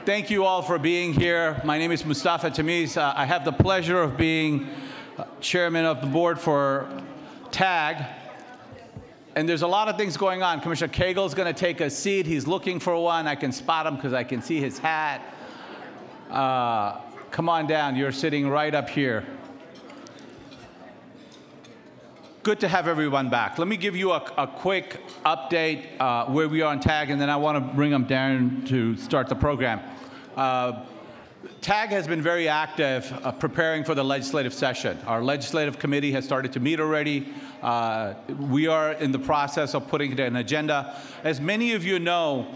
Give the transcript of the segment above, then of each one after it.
thank you all for being here. My name is Mustafa Tamiz. I have the pleasure of being chairman of the board for TAG. And there's a lot of things going on. Commissioner Cagle's going to take a seat. He's looking for one. I can spot him because I can see his hat. Come on down. You're sitting right up here. Good to have everyone back. Let me give you a quick update where we are on TAG, and then I want to bring them down to start the program. TAG has been very active preparing for the legislative session. Our legislative committee has started to meet already. We are in the process of putting an agenda. As many of you know,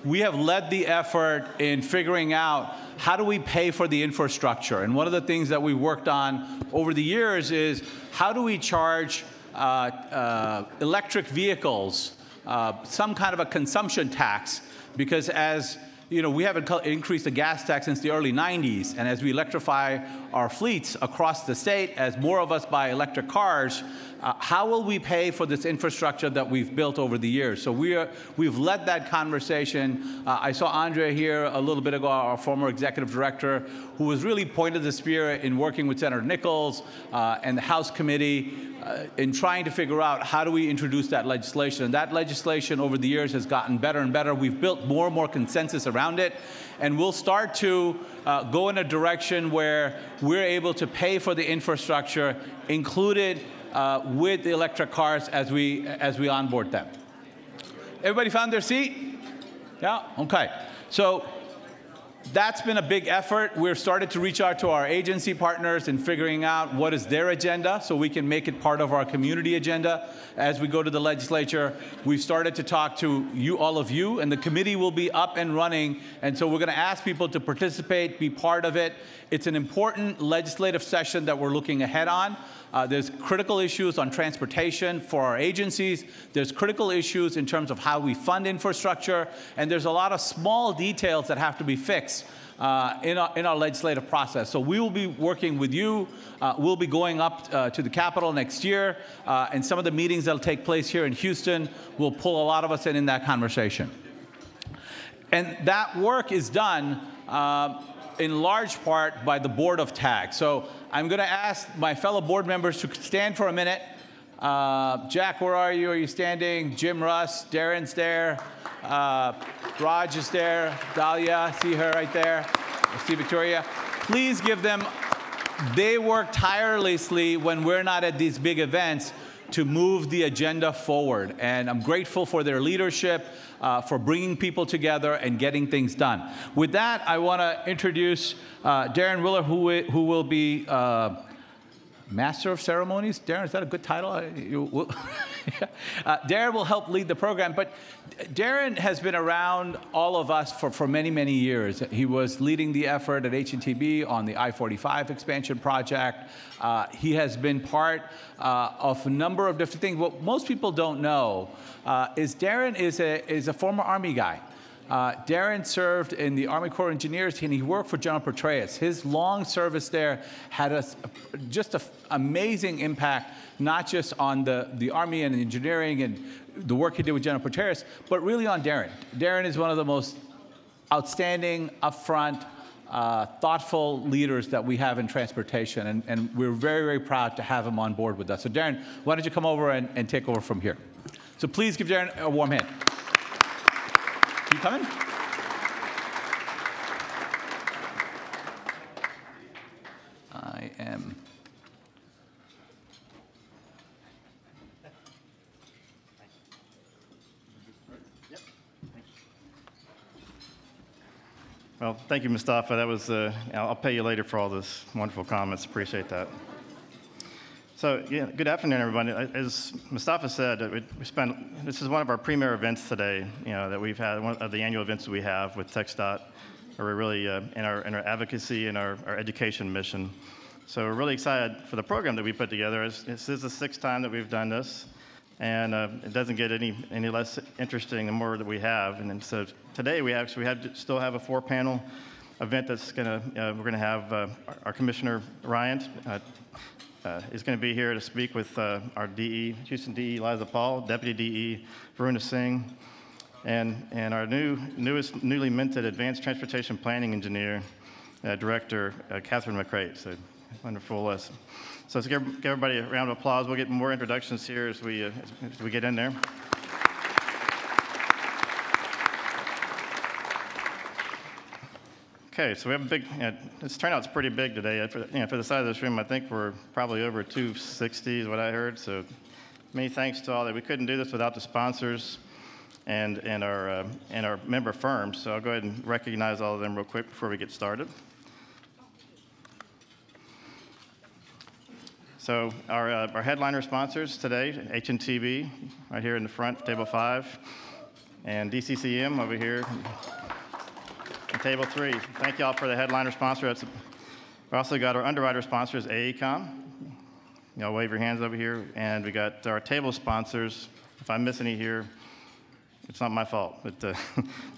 we have led the effort in figuring out how do we pay for the infrastructure. And one of the things that we worked on over the years is how do we charge electric vehicles some kind of a consumption tax, because as you know, we haven't increased the gas tax since the early 90s, and as we electrify our fleets across the state, as more of us buy electric cars, how will we pay for this infrastructure that we've built over the years? So we've led that conversation. I saw Andrea here a little bit ago, our former executive director, who was really pointed the spear in working with Senator Nichols and the House committee in trying to figure out how do we introduce that legislation. And that legislation over the years has gotten better and better. We've built more and more consensus around it, and we'll start to go in a direction where we're able to pay for the infrastructure included with the electric cars as we onboard them. Everybody found their seat? Yeah? Okay. So that's been a big effort. We've started to reach out to our agency partners in figuring out what is their agenda so we can make it part of our community agenda as we go to the legislature. We've started to talk to you, all of you, and the committee will be up and running. And so we're going to ask people to participate, be part of it. It's an important legislative session that we're looking ahead on. There's critical issues on transportation for our agencies. There's critical issues in terms of how we fund infrastructure. And there's a lot of small details that have to be fixed in our legislative process. So we will be working with you. We'll be going up to the Capitol next year. And some of the meetings that will take place here in Houston will pull a lot of us in that conversation. And that work is done in large part by the board of TAG. So I'm going to ask my fellow board members to stand for a minute. Jack, where are you? Are you standing? Jim Russ, Darren's there. Raj is there. Dahlia, see her right there. See Victoria. Please give them, they work tirelessly when we're not at these big events to move the agenda forward. And I'm grateful for their leadership, for bringing people together and getting things done. With that, I want to introduce Darren Willer, who will be Master of Ceremonies. Darren, is that a good title? Darren will help lead the program, but Darren has been around all of us for many, many years. He was leading the effort at H&TB on the I-45 expansion project. He has been part of a number of different things. What most people don't know is Darren is a former Army guy. Darren served in the Army Corps of Engineers, and he worked for General Petraeus. His long service there had just an amazing impact, not just on the Army and engineering and the work he did with General Petraeus, but really on Darren. Darren is one of the most outstanding, upfront, thoughtful leaders that we have in transportation, and we're very, very proud to have him on board with us. So Darren, why don't you come over and take over from here? So please give Darren a warm hand. You coming? I am. Well, thank you, Mustafa. That was, I'll pay you later for all those wonderful comments. Appreciate that. So, yeah, good afternoon, everybody. As Mustafa said, this is one of our premier events today, that we've had, one of the annual events that we have with TxDOT, where we're really in our advocacy and our education mission. So we're really excited for the program that we put together. This is the 6th time that we've done this, and it doesn't get any less interesting the more that we have. And then, so today we still have a 4-panel event that's we're gonna have our Commissioner Ryan is going to be here to speak with our DE, Houston DE Eliza Paul, Deputy DE Varuna Singh, and our newly minted Advanced Transportation Planning Engineer, Director, Catherine McCrate. So wonderful. So let's give everybody a round of applause. We'll get more introductions here as we get in there. Okay, so we have a big, this turnout's pretty big today. For the size of this room, I think we're probably over 260 is what I heard. So many thanks to all that. We couldn't do this without the sponsors and our member firms. So I'll go ahead and recognize all of them real quick before we get started. So our headliner sponsors today, H&TB, right here in the front, table 5, and DCCM over here. Table 3. Thank you all for the headliner sponsor. We also got our underwriter sponsors, AECOM. Y'all wave your hands over here. And we got our table sponsors. If I miss any here, it's not my fault. But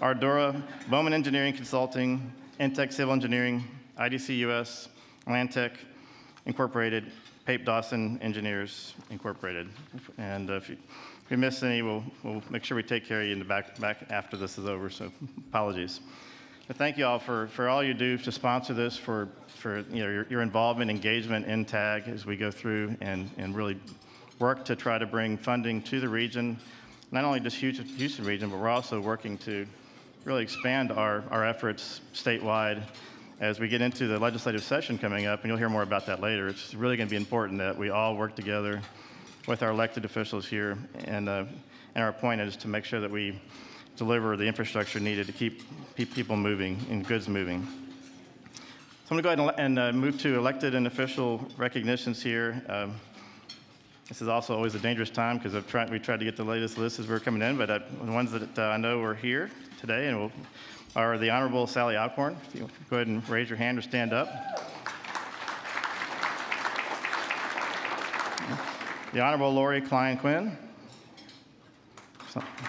Ardora, Bowman Engineering Consulting, Intech Civil Engineering, IDC US, Landtech Incorporated, Pape Dawson Engineers Incorporated. And if we miss any, we'll make sure we take care of you in the back after this is over. So apologies. But thank you all for all you do to sponsor this, for your involvement, engagement in TAG as we go through and really work to try to bring funding to the region, not only just Houston region, but we're also working to really expand our efforts statewide as we get into the legislative session coming up, and you'll hear more about that later. It's really going to be important that we all work together with our elected officials here, and our point is to make sure that we deliver the infrastructure needed to keep people moving and goods moving. So I'm going to go ahead and move to elected and official recognitions here. This is also always a dangerous time because we tried to get the latest list as we're coming in, but the ones that I know are here today are the Honorable Sally Alcorn. If you go ahead and raise your hand or stand up. The Honorable Lori Klein Quinn,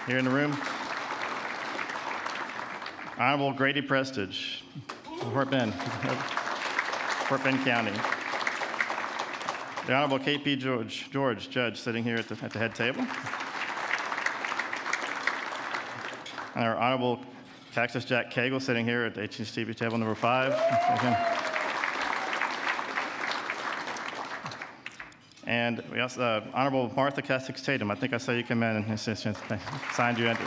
here in the room. Honorable Grady Prestige, Fort Bend County. The Honorable K.P. George, Judge, sitting here at the head table. And our Honorable Cactus Jack Cagle, sitting here at the H&TB table number 5. And we also, Honorable Martha Cassix Tatum, I think I saw you come in and signed you in.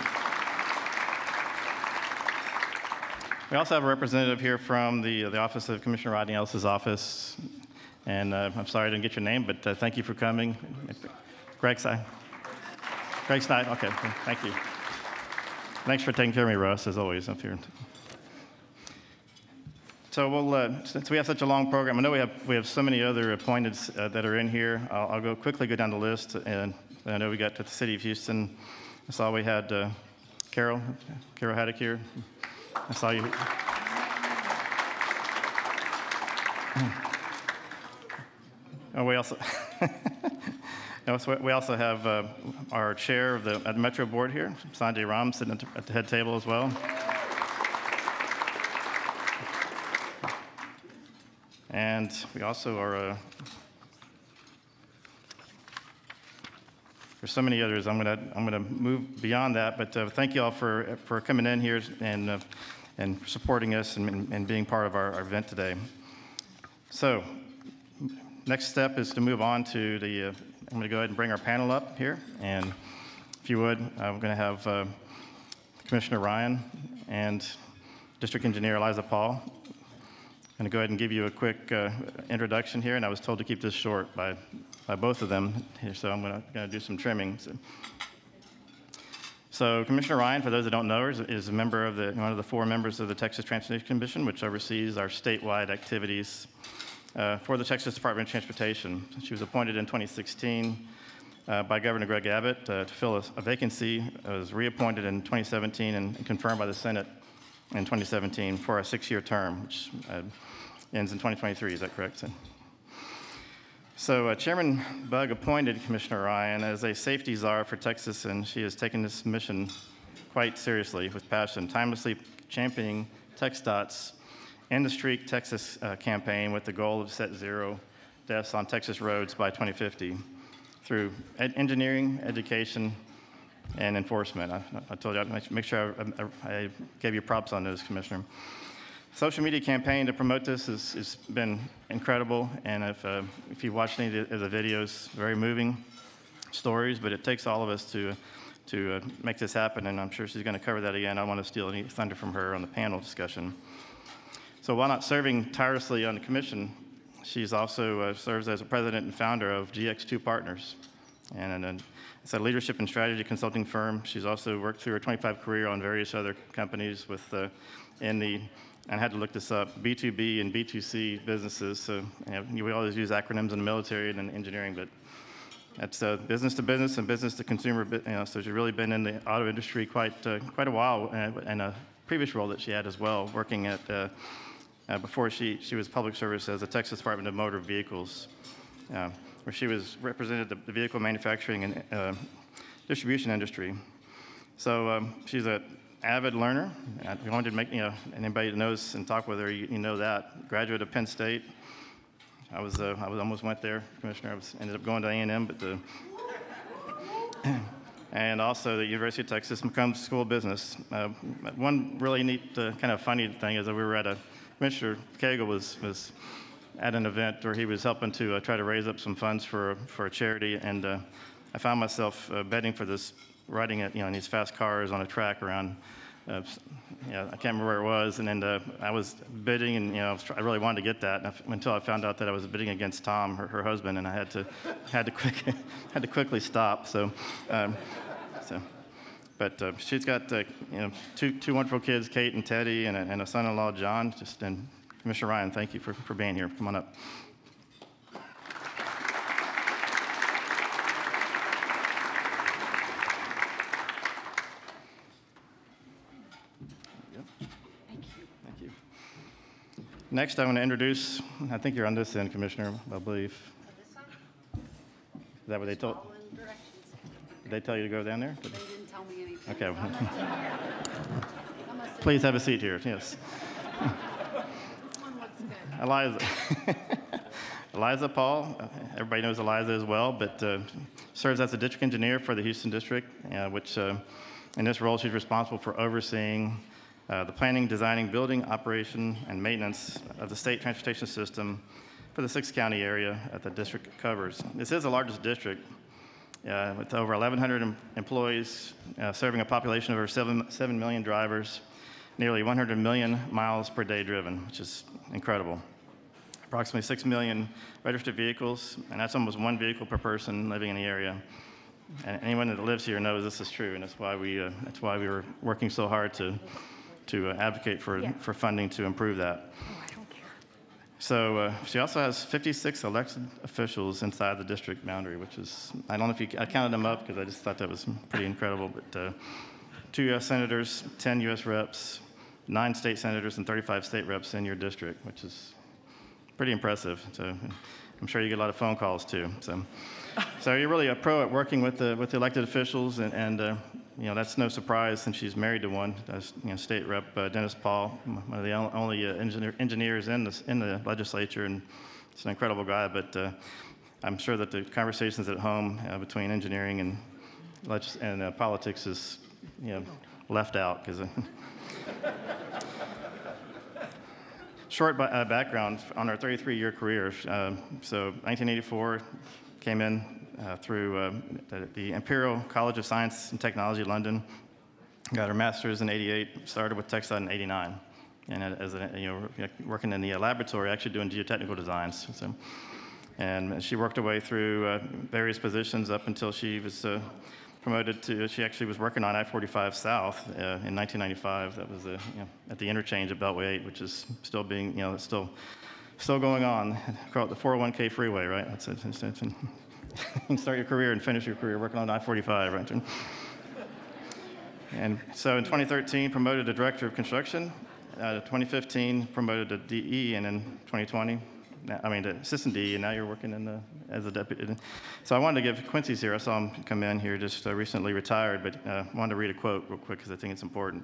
We also have a representative here from the Office of Commissioner Rodney Ellis's office. And I'm sorry I didn't get your name, but thank you for coming. Greg Snyder, okay, thank you. Thanks for taking care of me, Russ, as always, up here. So since we have such a long program, I know we have so many other appointeds that are in here. I'll quickly go down the list, and I know we got to the City of Houston. I saw we had Carol Haddock here. I saw you. Oh, we also have our chair of the Metro Board here, Sanjay Ram, sitting at the head table as well. And we also are, there's so many others. I'm gonna move beyond that, but thank you all for coming in here and supporting us and being part of our event today. So, next step is to move on to I'm going to go ahead and bring our panel up here. And if you would, I'm going to have Commissioner Ryan and District Engineer Eliza Paul. I'm going to go ahead and give you a quick introduction here. And I was told to keep this short by both of them here, so I'm going to do some trimming. So Commissioner Ryan, for those that don't know her, is a member of one of the 4 members of the Texas Transportation Commission, which oversees our statewide activities for the Texas Department of Transportation. She was appointed in 2016 by Governor Greg Abbott to fill a vacancy. Was reappointed in 2017 and confirmed by the Senate in 2017 for a 6-year term, which ends in 2023. Is that correct? So Chairman Bugg appointed Commissioner Ryan as a safety czar for Texas, and she has taken this mission quite seriously with passion, timelessly championing TxDOT's End the Streak Texas campaign with the goal of set 0 deaths on Texas roads by 2050 through engineering, education, and enforcement. I told you I'd make sure I gave you props on those, Commissioner. Social media campaign to promote this has been incredible, and if you watched any of the videos, very moving stories, but it takes all of us to make this happen, and I'm sure she's going to cover that again. I don't want to steal any thunder from her on the panel discussion. So while not serving tirelessly on the commission, she's also serves as a president and founder of GX2 Partners, and it's a leadership and strategy consulting firm. She's also worked through her 25 career on various other companies and I had to look this up, B2B and B2C businesses. So we always use acronyms in the military and in engineering, but that's business to business and business to consumer. So she's really been in the auto industry quite a while, and a previous role that she had as well, working at before she was public service as the Texas Department of Motor Vehicles, where she represented the vehicle manufacturing and distribution industry. So she's an avid learner. I wanted to make anybody that knows and talk with her, you know that. Graduate of Penn State. I almost went there, Commissioner. Ended up going to A&M, and also the University of Texas McCombs School of Business. One really neat, kind of funny thing is that we were at Commissioner Cagle was at an event where he was helping to try to raise up some funds for a charity, and I found myself betting for this, riding it, in these fast cars on a track around. I can't remember where it was, and then I was bidding, and I really wanted to get that until I found out that I was bidding against Tom, her husband, and I had to quickly stop. But she's got two wonderful kids, Kate and Teddy, and a son-in-law, John. And Commissioner Ryan, thank you for being here. Come on up. Next, I want to introduce, I think you're on this end, Commissioner, I believe. Is that what they told? Did they tell you to go down there? They didn't tell me anything. Okay. Please have a seat here, yes. Eliza. Eliza Paul, everybody knows Eliza as well, but serves as the district engineer for the Houston district, which in this role she's responsible for overseeing the planning, designing, building, operation, and maintenance of the state transportation system for the 6-county area that the district covers. This is the largest district with over 1,100 employees, serving a population of over 7 million drivers, nearly 100 million miles per day driven, which is incredible. Approximately 6 million registered vehicles, and that's almost 1 vehicle per person living in the area. And anyone that lives here knows this is true, and that's why we were working so hard to advocate for funding to improve that. Oh, I don't care. So she also has 56 elected officials inside the district boundary, which is, I don't know if I counted them up because I just thought that was pretty incredible, but 2 U.S. senators, 10 U.S. reps, 9 state senators, and 35 state reps in your district, which is pretty impressive. So I'm sure you get a lot of phone calls too. So you're really a pro at working with the elected officials, and that's no surprise since she's married to one. State Rep Dennis Paul, one of the only engineers in the legislature, and it's an incredible guy. But I'm sure that the conversations at home between engineering and politics is left out because. Short background on our 33-year career. So 1984, came in through the Imperial College of Science and Technology, London. Got her master's in '88. Started with TxDOT in '89, and as working in the laboratory, actually doing geotechnical designs. And she worked her way through various positions up until she was promoted to. She actually was working on I-45 South in 1995. That was at the interchange of Beltway 8, which is still being, it's still going on. Call it the 401k freeway, right? That's it. You can start your career and finish your career working on I-45, right? And so in 2013, promoted to director of construction. 2015, promoted to DE, and in 2020. To assistant DE, and now you're working as a deputy. So I wanted to give Quincy's here. I saw him come in here, just recently retired, but I wanted to read a quote real quick because I think it's important.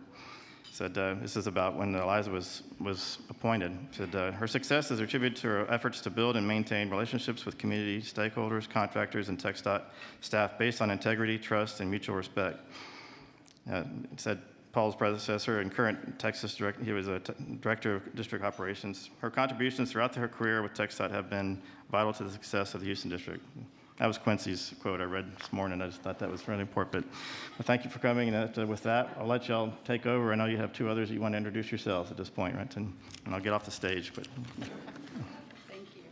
It said, this is about when Eliza was appointed. Said, her success is attributed to her efforts to build and maintain relationships with community stakeholders, contractors, and TxDOT staff based on integrity, trust, and mutual respect. It said Paul's predecessor and current Texas director, he was a director of district operations. Her contributions throughout her career with TxDOT have been vital to the success of the Houston district. That was Quincy's quote I read this morning. I just thought that was really important. But thank you for coming. And with that, I'll let y'all take over. I know you have two others that you want to introduce yourselves at this point, right? And I'll get off the stage. But Thank you.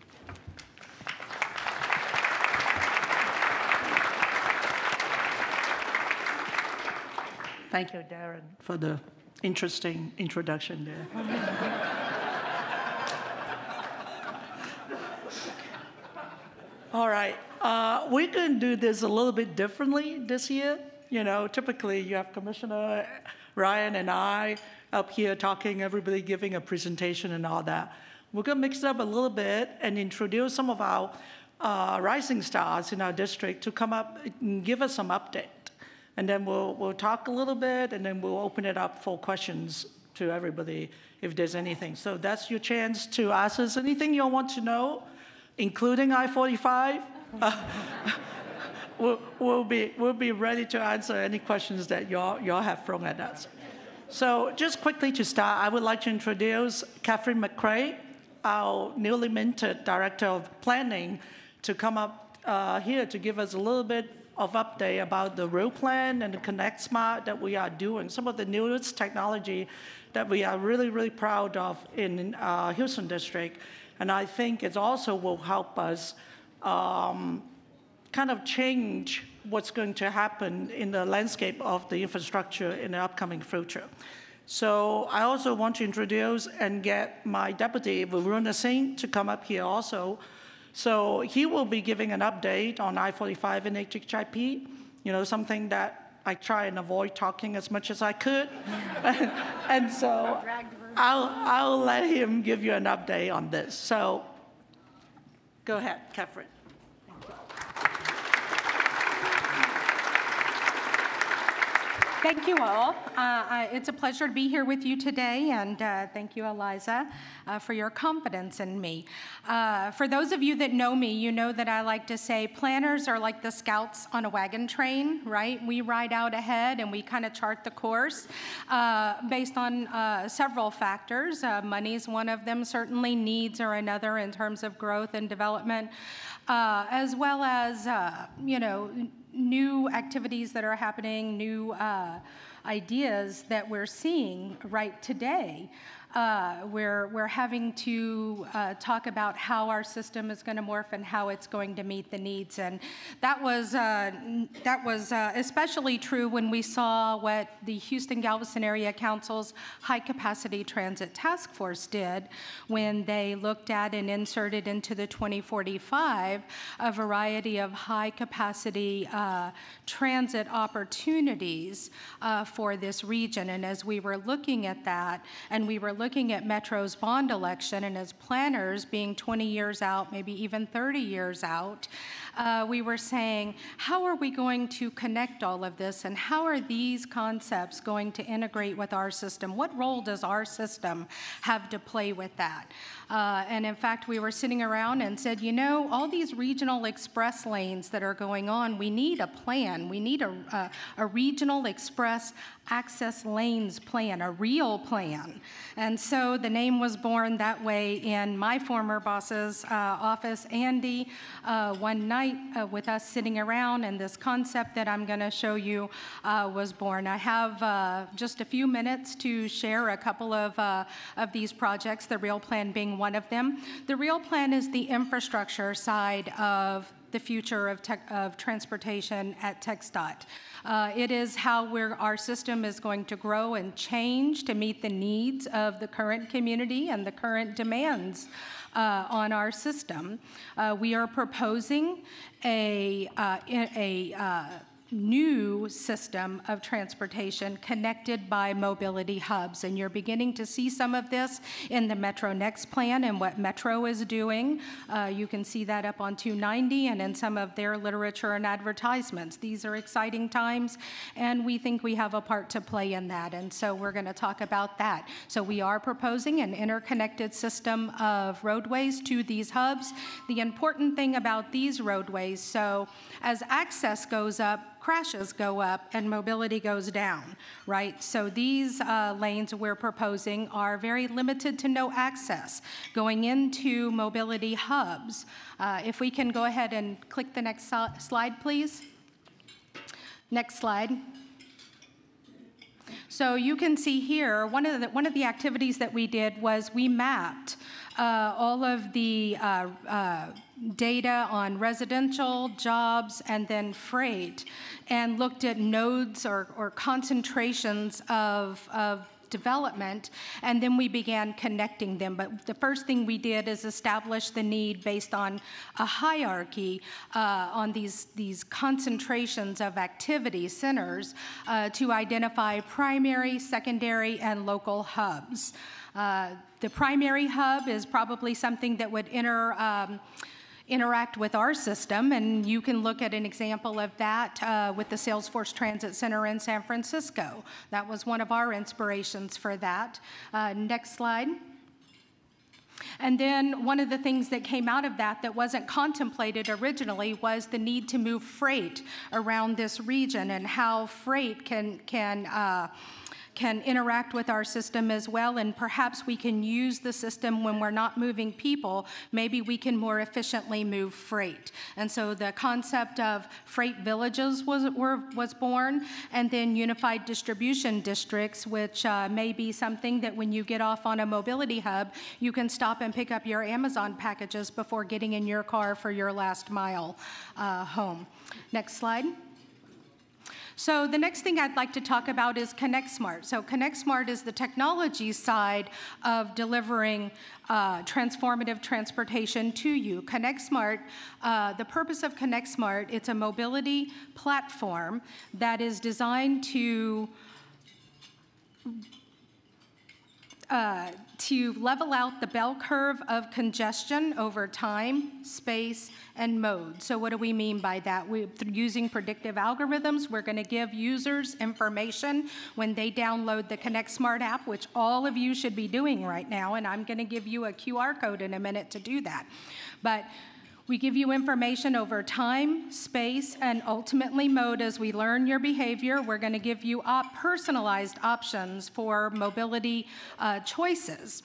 Thank you, Darren, for the interesting introduction there. All right, we're going to do this a little bit differently this year. You know, typically you have Commissioner Ryan and I up here talking, everybody giving a presentation and all that. We're going to mix it up a little bit and introduce some of our rising stars in our district to come up and give us some update. And then we'll talk a little bit, and then we'll open it up for questions to everybody if there's anything. So that's your chance to ask us anything you want to know, including I-45. We'll be ready to answer any questions that y'all have thrown at us. So just quickly to start, I would like to introduce Catherine McCrae, our newly minted Director of Planning, to come up here to give us a little bit of update about the road plan and the Connect Smart that we are doing, some of the newest technology that we are really, really proud of in Houston District. And I think it also will help us kind of change what's going to happen in the landscape of the infrastructure in the upcoming future. So I also want to introduce and get my deputy, Varuna Singh, to come up here also. So he will be giving an update on I-45 and HHIP, you know, something that I try and avoid talking as much as I could. And so I'll let him give you an update on this. So go ahead, Catherine. Thank you all. It's a pleasure to be here with you today, and thank you, Eliza, for your confidence in me. For those of you that know me, you know that I like to say planners are like the scouts on a wagon train, right? We ride out ahead and we kind of chart the course based on several factors. Money's one of them, certainly needs are another in terms of growth and development, as well as, you know, new activities that are happening, new ideas that we're seeing right today. We're having to talk about how our system is going to morph and how it's going to meet the needs. And that was especially true when we saw what the Houston-Galveston Area Council's High Capacity Transit Task Force did when they looked at and inserted into the 2045 a variety of high-capacity transit opportunities for this region. And as we were looking at that, and we were looking at Metro's bond election, and as planners being 20 years out, maybe even 30 years out, we were saying, how are we going to connect all of this, and how are these concepts going to integrate with our system? What role does our system have to play with that? And in fact, we were sitting around and said, you know, all these regional express lanes that are going on, we need a plan. We need a regional express access lanes plan, a real plan. And so the name was born that way in my former boss's office, Andy, one night with us sitting around, and this concept that I'm going to show you was born. I have just a few minutes to share a couple of these projects, the real plan being one of them. The real plan is the infrastructure side of the future of transportation at TxDOT. It is how our system is going to grow and change to meet the needs of the current community and the current demands on our system. We are proposing a new system of transportation connected by mobility hubs. And you're beginning to see some of this in the Metro Next plan and what Metro is doing. You can see that up on 290 and in some of their literature and advertisements. These are exciting times, and we think we have a part to play in that. And so we're going to talk about that. So we are proposing an interconnected system of roadways to these hubs. The important thing about these roadways, so as access goes up, crashes go up and mobility goes down, right? So these lanes we're proposing are very limited to no access going into mobility hubs. If we can go ahead and click the next slide, please. Next slide. So you can see here, one of the activities that we did was we mapped all of the data on residential, jobs, and then freight, and looked at nodes or concentrations of development, and then we began connecting them. But the first thing we did is establish the need based on a hierarchy on these concentrations of activity centers to identify primary, secondary, and local hubs. The primary hub is probably something that would interact with our system, and you can look at an example of that with the Salesforce Transit Center in San Francisco. That was one of our inspirations for that. Next slide. And then one of the things that came out of that wasn't contemplated originally was the need to move freight around this region and how freight can interact with our system as well, and perhaps we can use the system when we're not moving people. Maybe we can more efficiently move freight. And so the concept of freight villages was born, and then unified distribution districts, which may be something that when you get off on a mobility hub, you can stop and pick up your Amazon packages before getting in your car for your last mile home. Next slide. So the next thing I'd like to talk about is ConnectSmart. So ConnectSmart is the technology side of delivering transformative transportation to you. ConnectSmart, the purpose of ConnectSmart, it's a mobility platform that is designed to level out the bell curve of congestion over time, space, and mode. So what do we mean by that? Using predictive algorithms, we're going to give users information when they download the ConnectSmart app, which all of you should be doing right now, and I'm going to give you a QR code in a minute to do that. But we give you information over time, space, and ultimately mode as we learn your behavior. We're going to give you personalized options for mobility choices.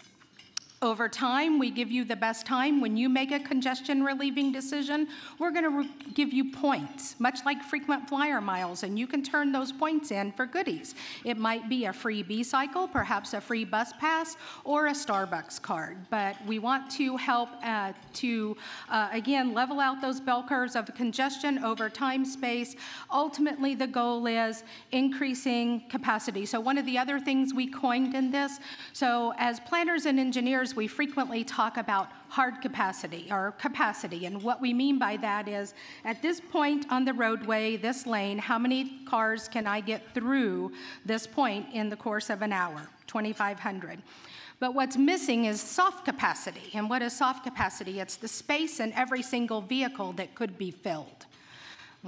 Over time, we give you the best time. When you make a congestion relieving decision, we're going to give you points, much like frequent flyer miles, and you can turn those points in for goodies. It might be a free B-cycle, perhaps a free bus pass, or a Starbucks card. But we want to help again, level out those bell curves of congestion over time, space. Ultimately, the goal is increasing capacity. So one of the other things we coined in this, so as planners and engineers, we frequently talk about hard capacity, or capacity, and what we mean by that is, at this point on the roadway, this lane, how many cars can I get through this point in the course of an hour? 2,500. But what's missing is soft capacity. And what is soft capacity? It's the space in every single vehicle that could be filled.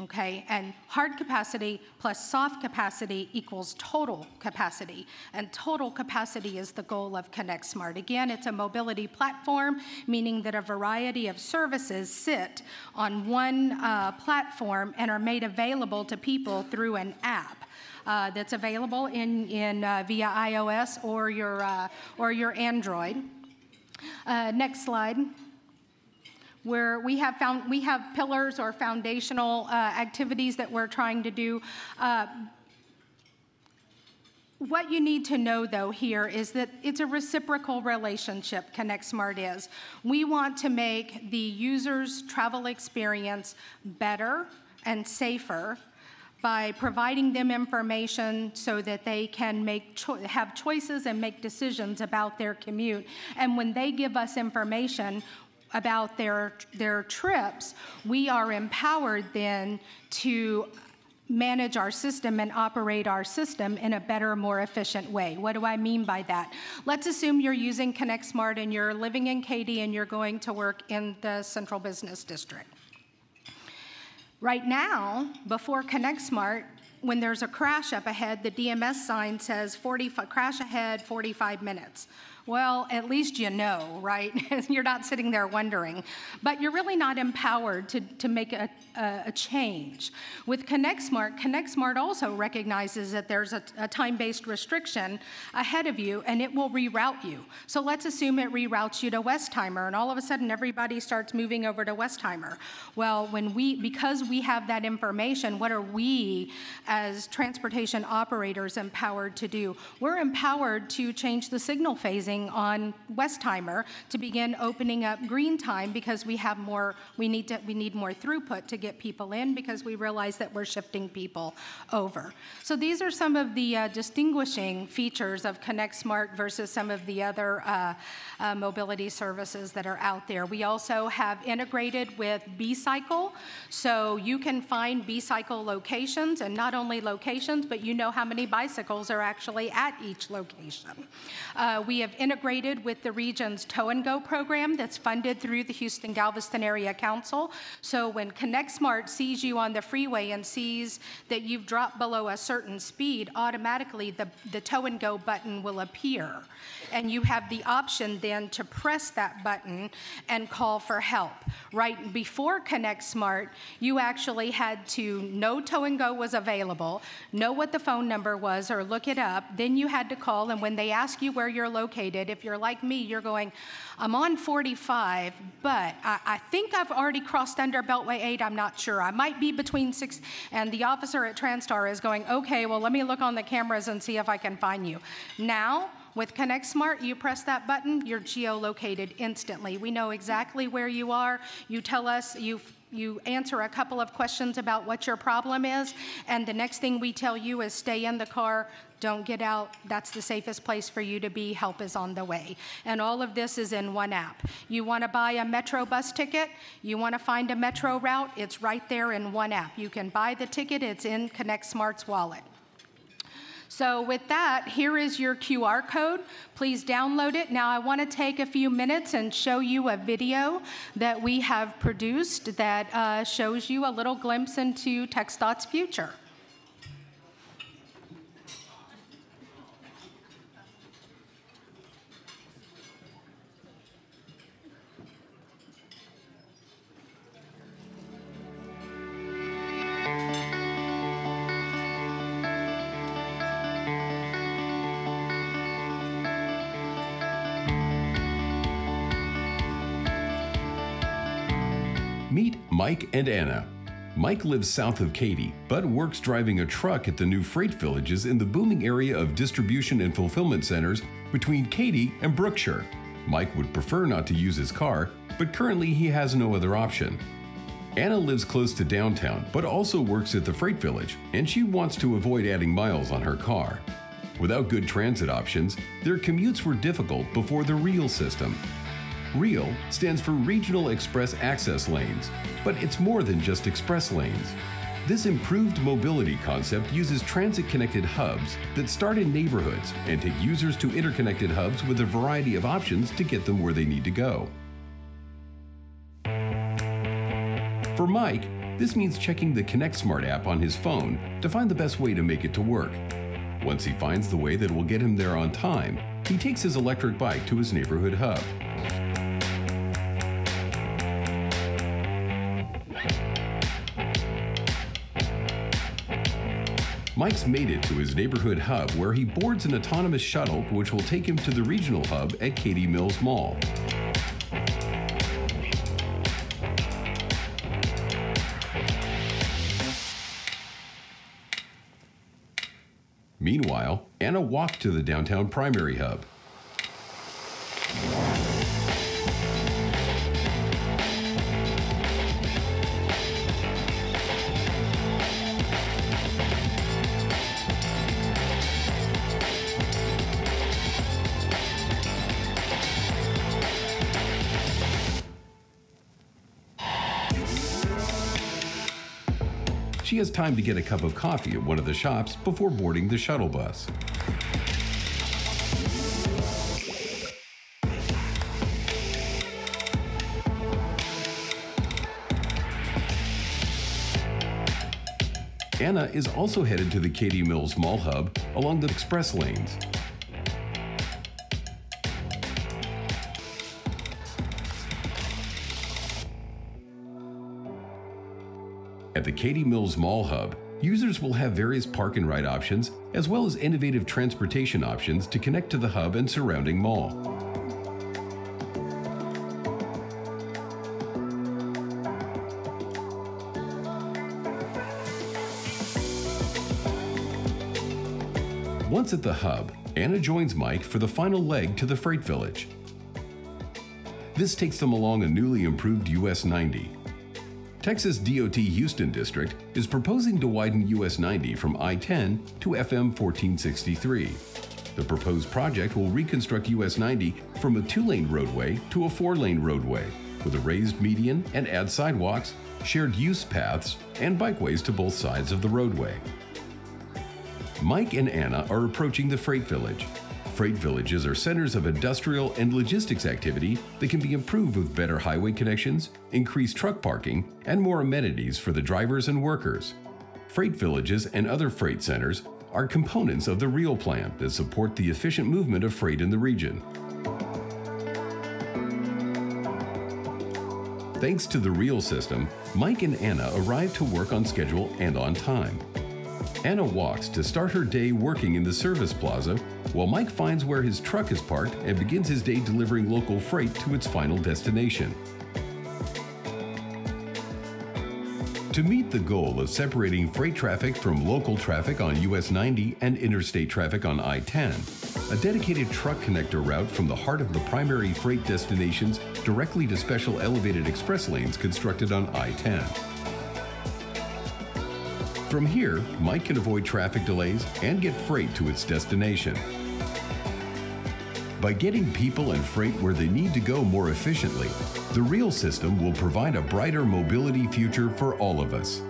Okay, and hard capacity plus soft capacity equals total capacity, and total capacity is the goal of ConnectSmart. Again, it's a mobility platform, meaning that a variety of services sit on one platform and are made available to people through an app. That's available via iOS or your Android. Next slide. Where we have pillars or foundational activities that we're trying to do. What you need to know, though, here is that it's a reciprocal relationship, ConnectSmart is. We want to make the user's travel experience better and safer by providing them information so that they can have choices and make decisions about their commute. And when they give us information about their trips, we are empowered then to manage our system and operate our system in a better, more efficient way. What do I mean by that? Let's assume you're using ConnectSmart and you're living in Katy and you're going to work in the Central Business District. Right now, before ConnectSmart, when there's a crash up ahead, the DMS sign says crash ahead, 45 minutes. Well, at least you know, right? You're not sitting there wondering. But you're really not empowered to make a change. With ConnectSmart also recognizes that there's a time-based restriction ahead of you, and it will reroute you. So let's assume it reroutes you to Westheimer, and all of a sudden everybody starts moving over to Westheimer. Well, because we have that information, what are we as transportation operators empowered to do? We're empowered to change the signal phasing on Westheimer to begin opening up green time, because we need more throughput to get people in, because we realize that we're shifting people over. So these are some of the distinguishing features of ConnectSmart versus some of the other mobility services that are out there. We also have integrated with B-Cycle, so you can find B-Cycle locations, and not only locations, but you know how many bicycles are actually at each location. We have integrated with the region's Tow and Go program that's funded through the Houston-Galveston Area Council. So when ConnectSmart sees you on the freeway and sees that you've dropped below a certain speed, automatically the Tow and Go button will appear. And you have the option then to press that button and call for help. Right before ConnectSmart, you actually had to know Tow and Go was available, know what the phone number was or look it up, then you had to call, and when they ask you where you're located, if you're like me, you're going, I'm on 45, but I think I've already crossed under Beltway 8, I'm not sure. I might be between 6, and the officer at Transtar is going, okay, well, let me look on the cameras and see if I can find you. Now, with ConnectSmart, you press that button, you're geolocated instantly. We know exactly where you are. You tell us, you answer a couple of questions about what your problem is, and the next thing we tell you is stay in the car, don't get out, that's the safest place for you to be, help is on the way. And all of this is in one app. You want to buy a Metro bus ticket, you want to find a Metro route, it's right there in one app. You can buy the ticket, it's in ConnectSmart's wallet. So with that, here is your QR code. Please download it. Now I want to take a few minutes and show you a video that we have produced that shows you a little glimpse into TxDOT's future. Meet Mike and Anna. Mike lives south of Katy, but works driving a truck at the new freight villages in the booming area of distribution and fulfillment centers between Katy and Brookshire. Mike would prefer not to use his car, but currently he has no other option. Anna lives close to downtown, but also works at the freight village, and she wants to avoid adding miles on her car. Without good transit options, their commutes were difficult before the REAL system. REAL stands for Regional Express Access Lanes, but it's more than just express lanes. This improved mobility concept uses transit-connected hubs that start in neighborhoods and take users to interconnected hubs with a variety of options to get them where they need to go. For Mike, this means checking the ConnectSmart app on his phone to find the best way to make it to work. Once he finds the way that will get him there on time, he takes his electric bike to his neighborhood hub. Mike's made it to his neighborhood hub where he boards an autonomous shuttle which will take him to the regional hub at Katy Mills Mall. Meanwhile, Anna walked to the downtown primary hub. she has time to get a cup of coffee at one of the shops before boarding the shuttle bus. Anna is also headed to the Katy Mills Mall Hub along the express lanes. At the Katy Mills Mall Hub, users will have various park and ride options as well as innovative transportation options to connect to the hub and surrounding mall. Once at the hub, Anna joins Mike for the final leg to the Freight Village. This takes them along a newly improved US 90. Texas DOT Houston District is proposing to widen US 90 from I-10 to FM 1463. The proposed project will reconstruct US 90 from a 2-lane roadway to a 4-lane roadway, with a raised median and add sidewalks, shared use paths, and bikeways to both sides of the roadway. Mike and Anna are approaching the Freight Village. Freight villages are centers of industrial and logistics activity that can be improved with better highway connections, increased truck parking, and more amenities for the drivers and workers. Freight villages and other freight centers are components of the REAL plan that support the efficient movement of freight in the region. Thanks to the REAL system, Mike and Anna arrive to work on schedule and on time. Anna walks to start her day working in the service plaza, while Mike finds where his truck is parked and begins his day delivering local freight to its final destination. To meet the goal of separating freight traffic from local traffic on US 90 and interstate traffic on I-10, a dedicated truck connector route from the heart of the primary freight destinations directly to special elevated express lanes constructed on I-10. From here, Mike can avoid traffic delays and get freight to its destination. By getting people and freight where they need to go more efficiently, the REAL system will provide a brighter mobility future for all of us.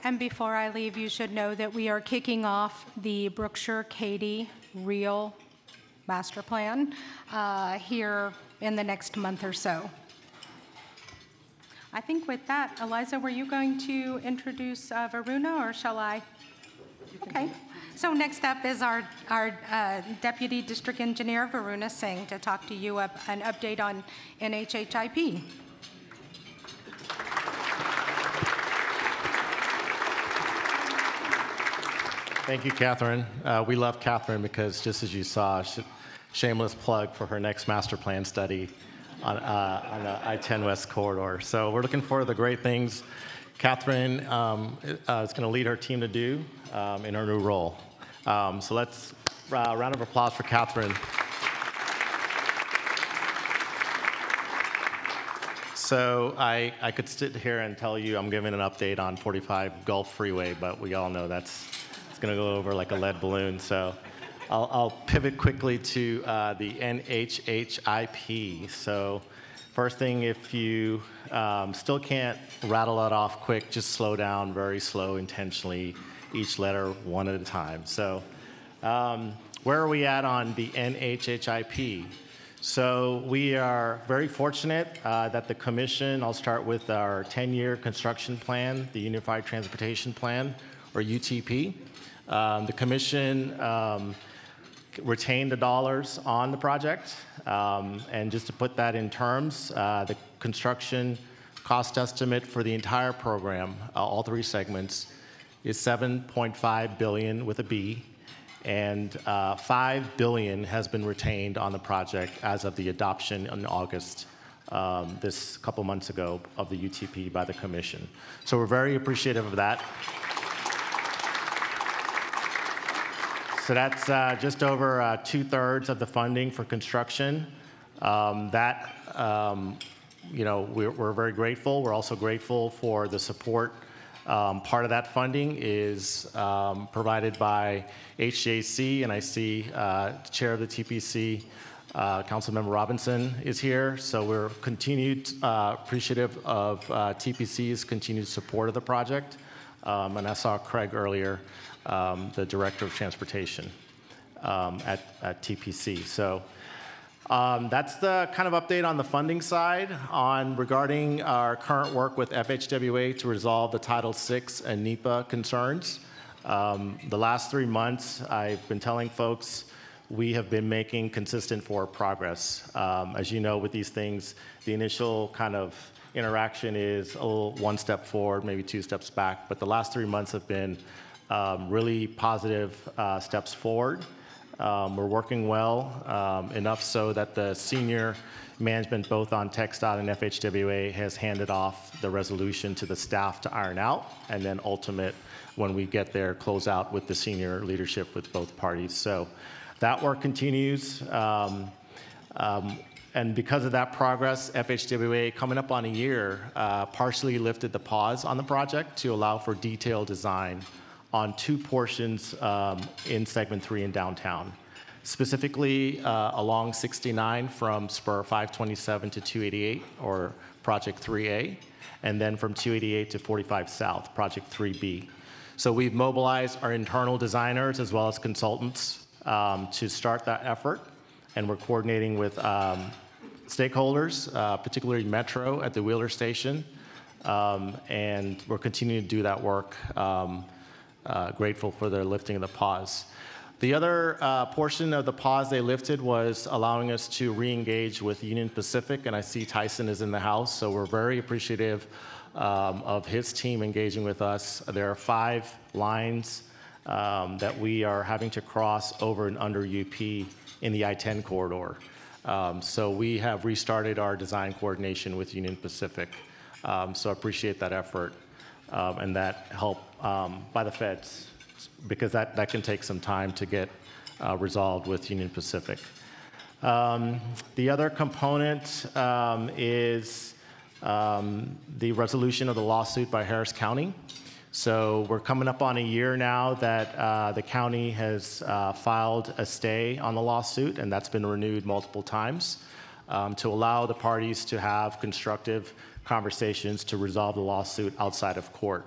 And before I leave, you should know that we are kicking off the Brookshire-Katy REAL Master Plan here in the next month or so. I think with that, Eliza, were you going to introduce Varuna, or shall I? Okay. So next up is our Deputy District Engineer, Varuna Singh, to talk to you an update on NHHIP. Thank you, Catherine. We love Catherine because, just as you saw, shameless plug for her next master plan study on the I-10 West corridor. So we're looking for the great things Catherine is going to lead her team to do in her new role. So let's round of applause for Catherine. So I could sit here and tell you I'm giving an update on 45 Gulf Freeway, but we all know it's going to go over like a lead balloon. So I'll pivot quickly to the NHHIP. So first thing, if you still can't rattle it off quick, just slow down, very slow, intentionally, each letter one at a time. So where are we at on the NHHIP? So we are very fortunate that the commission, I'll start with our 10-year construction plan, the Unified Transportation Plan, or UTP. The commission retained the dollars on the project. And just to put that in terms, the construction cost estimate for the entire program, all three segments, is $7.5 billion with a B, and $5 billion has been retained on the project as of the adoption in August, this couple months ago, of the UTP by the commission. So we're very appreciative of that. So that's just over 2/3 of the funding for construction. We're very grateful. We're also grateful for the support. Part of that funding is provided by HJC, and I see Chair of the TPC, Councilmember Robinson is here, so we're continued appreciative of TPC's continued support of the project. And I saw Craig earlier, the Director of Transportation at TPC. So that's the kind of update on the funding side. Regarding our current work with FHWA to resolve the Title VI and NEPA concerns. The last 3 months, I've been telling folks we have been making consistent forward progress. As you know, with these things, the initial kind of interaction is a little 1 step forward, maybe 2 steps back, but the last 3 months have been really positive steps forward. We're working well, enough so that the senior management, both on TxDOT and FHWA, has handed off the resolution to the staff to iron out, and then ultimate, when we get there, close out with the senior leadership with both parties. So that work continues. And because of that progress, FHWA, coming up on a year, partially lifted the pause on the project to allow for detailed design on 2 portions in segment 3 in downtown. Specifically along 69 from spur 527 to 288, or project 3A, and then from 288 to 45 South, project 3B. So we've mobilized our internal designers as well as consultants to start that effort, and we're coordinating with stakeholders, particularly Metro at the Wheeler Station, and we're continuing to do that work. Grateful for their lifting of the pause. The other portion of the pause they lifted was allowing us to re-engage with Union Pacific, and I see Tyson is in the house, so we're very appreciative of his team engaging with us. There are 5 lines that we are having to cross over and under UP in the I-10 corridor. So we have restarted our design coordination with Union Pacific. So I appreciate that effort and that help by the feds, because that can take some time to get resolved with Union Pacific. The other component is the resolution of the lawsuit by Harris County. So we're coming up on a year now that the county has filed a stay on the lawsuit, and that's been renewed multiple times to allow the parties to have constructive conversations to resolve the lawsuit outside of court.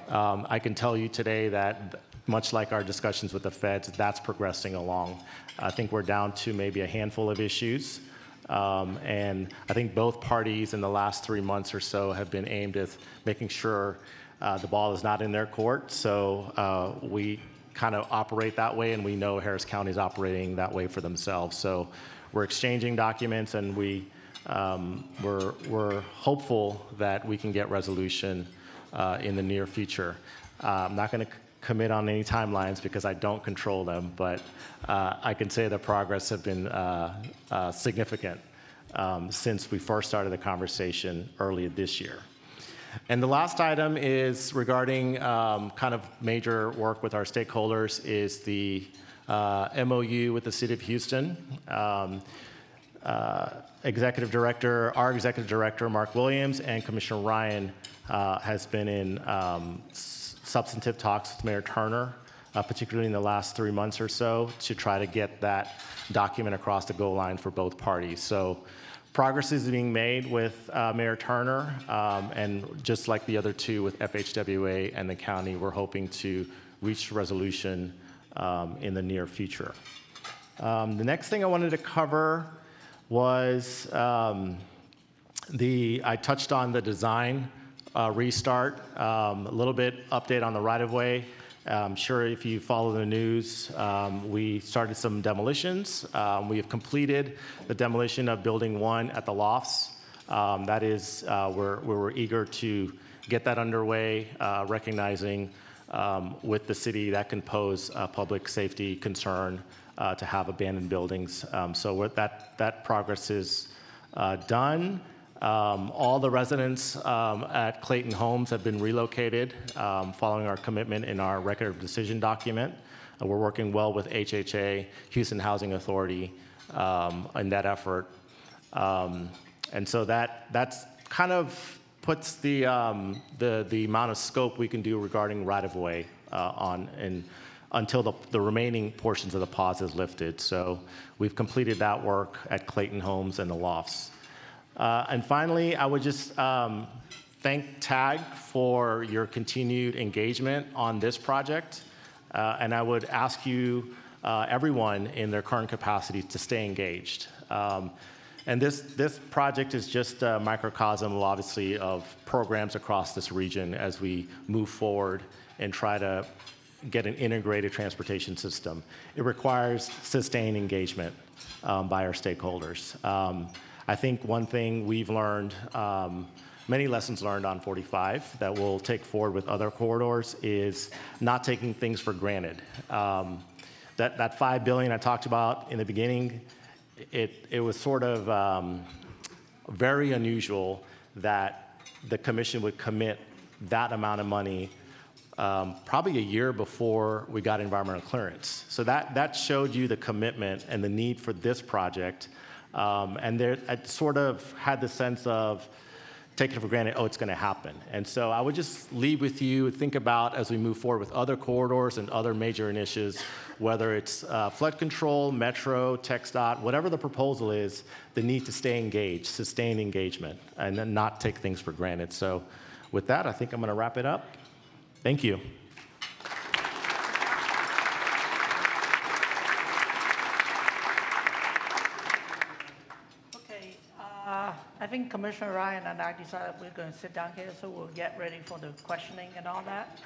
I can tell you today that, much like our discussions with the feds, that's progressing along. I think we're down to maybe a handful of issues. And I think both parties in the last 3 months or so have been aimed at making sure the ball is not in their court. So we kind of operate that way, and we know Harris County is operating that way for themselves. So we're exchanging documents, and we're hopeful that we can get resolution in the near future. I'm not going to commit on any timelines because I don't control them, but I can say the progress has been significant since we first started the conversation earlier this year. And the last item is regarding kind of major work with our stakeholders is the MOU with the City of Houston. Our Executive Director, Mark Williams, and Commissioner Ryan has been in substantive talks with Mayor Turner, particularly in the last 3 months or so, to try to get that document across the goal line for both parties. So progress is being made with Mayor Turner, and just like the other 2 with FHWA and the county, we're hoping to reach resolution in the near future. The next thing I wanted to cover was I touched on the design restart, a little bit update on the right-of-way. I'm sure if you follow the news, we started some demolitions. We have completed the demolition of Building 1 at the Lofts. That is, we're eager to get that underway, recognizing with the city that can pose a public safety concern to have abandoned buildings. So that progress is done. All the residents at Clayton Homes have been relocated following our commitment in our record of decision document. We're working well with HHA, Houston Housing Authority, in that effort. And so that's kind of puts the amount of scope we can do regarding right-of-way on. And until the remaining portions of the pause is lifted. So we've completed that work at Clayton Homes and the lofts. And finally, I would just thank TAG for your continued engagement on this project. And I would ask you, everyone in their current capacity, to stay engaged. And this project is just a microcosm, obviously, of programs across this region as we move forward and try to get an integrated transportation system. It requires sustained engagement by our stakeholders. I think one thing we've learned, many lessons learned on 45 that we'll take forward with other corridors, is not taking things for granted. That $5 billion I talked about in the beginning, it was sort of very unusual that the commission would commit that amount of money probably a year before we got environmental clearance. So that showed you the commitment and the need for this project. And I sort of had the sense of taking it for granted, oh, it's going to happen. And so I would just leave with you, think about as we move forward with other corridors and other major initiatives, whether it's flood control, metro, TxDOT, whatever the proposal is, the need to stay engaged, sustain engagement, and then not take things for granted. So with that, I think I'm going to wrap it up. Thank you. Okay, I think Commissioner Ryan and I decided we're going to sit down here, so we'll get ready for the questioning and all that.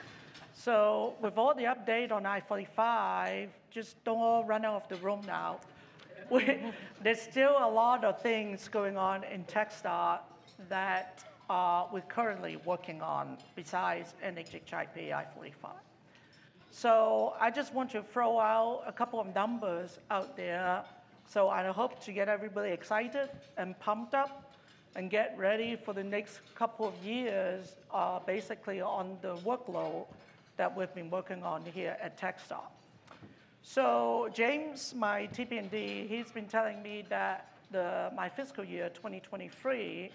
So with all the update on I-45, just don't all run out of the room now. There's still a lot of things going on in TxDOT that we're currently working on besides NHIP I-45. So I just want to throw out a couple of numbers out there. So I hope to get everybody excited and pumped up and get ready for the next couple of years, basically on the workload that we've been working on here at TxDOT. So James, my TP&D, he's been telling me that my fiscal year 2023,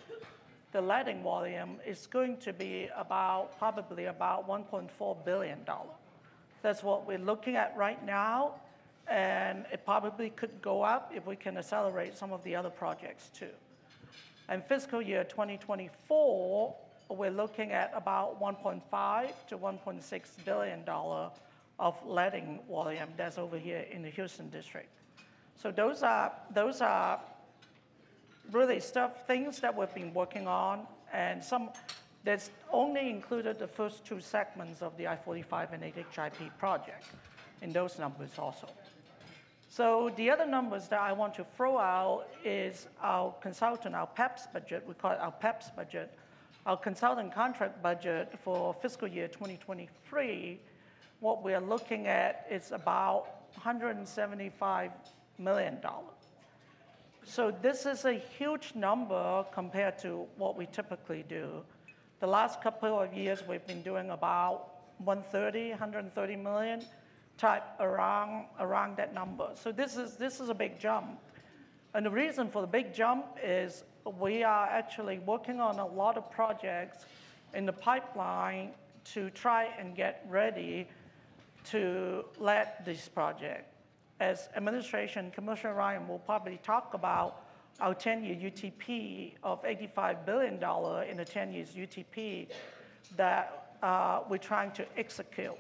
the letting volume is going to be probably about $1.4 billion. That's what we're looking at right now, and it probably could go up if we can accelerate some of the other projects too. And fiscal year 2024, we're looking at about $1.5 to $1.6 billion of letting volume that's over here in the Houston district. So those are really things that we've been working on, and that's only included the first two segments of the I-45 and NHIP project in those numbers also. So the other numbers that I want to throw out is our consultant, our PEPS budget, we call it our PEPS budget. Our consultant contract budget for fiscal year 2023, what we're looking at is about $175 million. So this is a huge number compared to what we typically do. The last couple of years, we've been doing about 130 million type around that number. So this is a big jump. And the reason for the big jump is we are actually working on a lot of projects in the pipeline to try and get ready to let this project. As administration, Commissioner Ryan will probably talk about our 10-year UTP of $85 billion in the 10 years UTP that we're trying to execute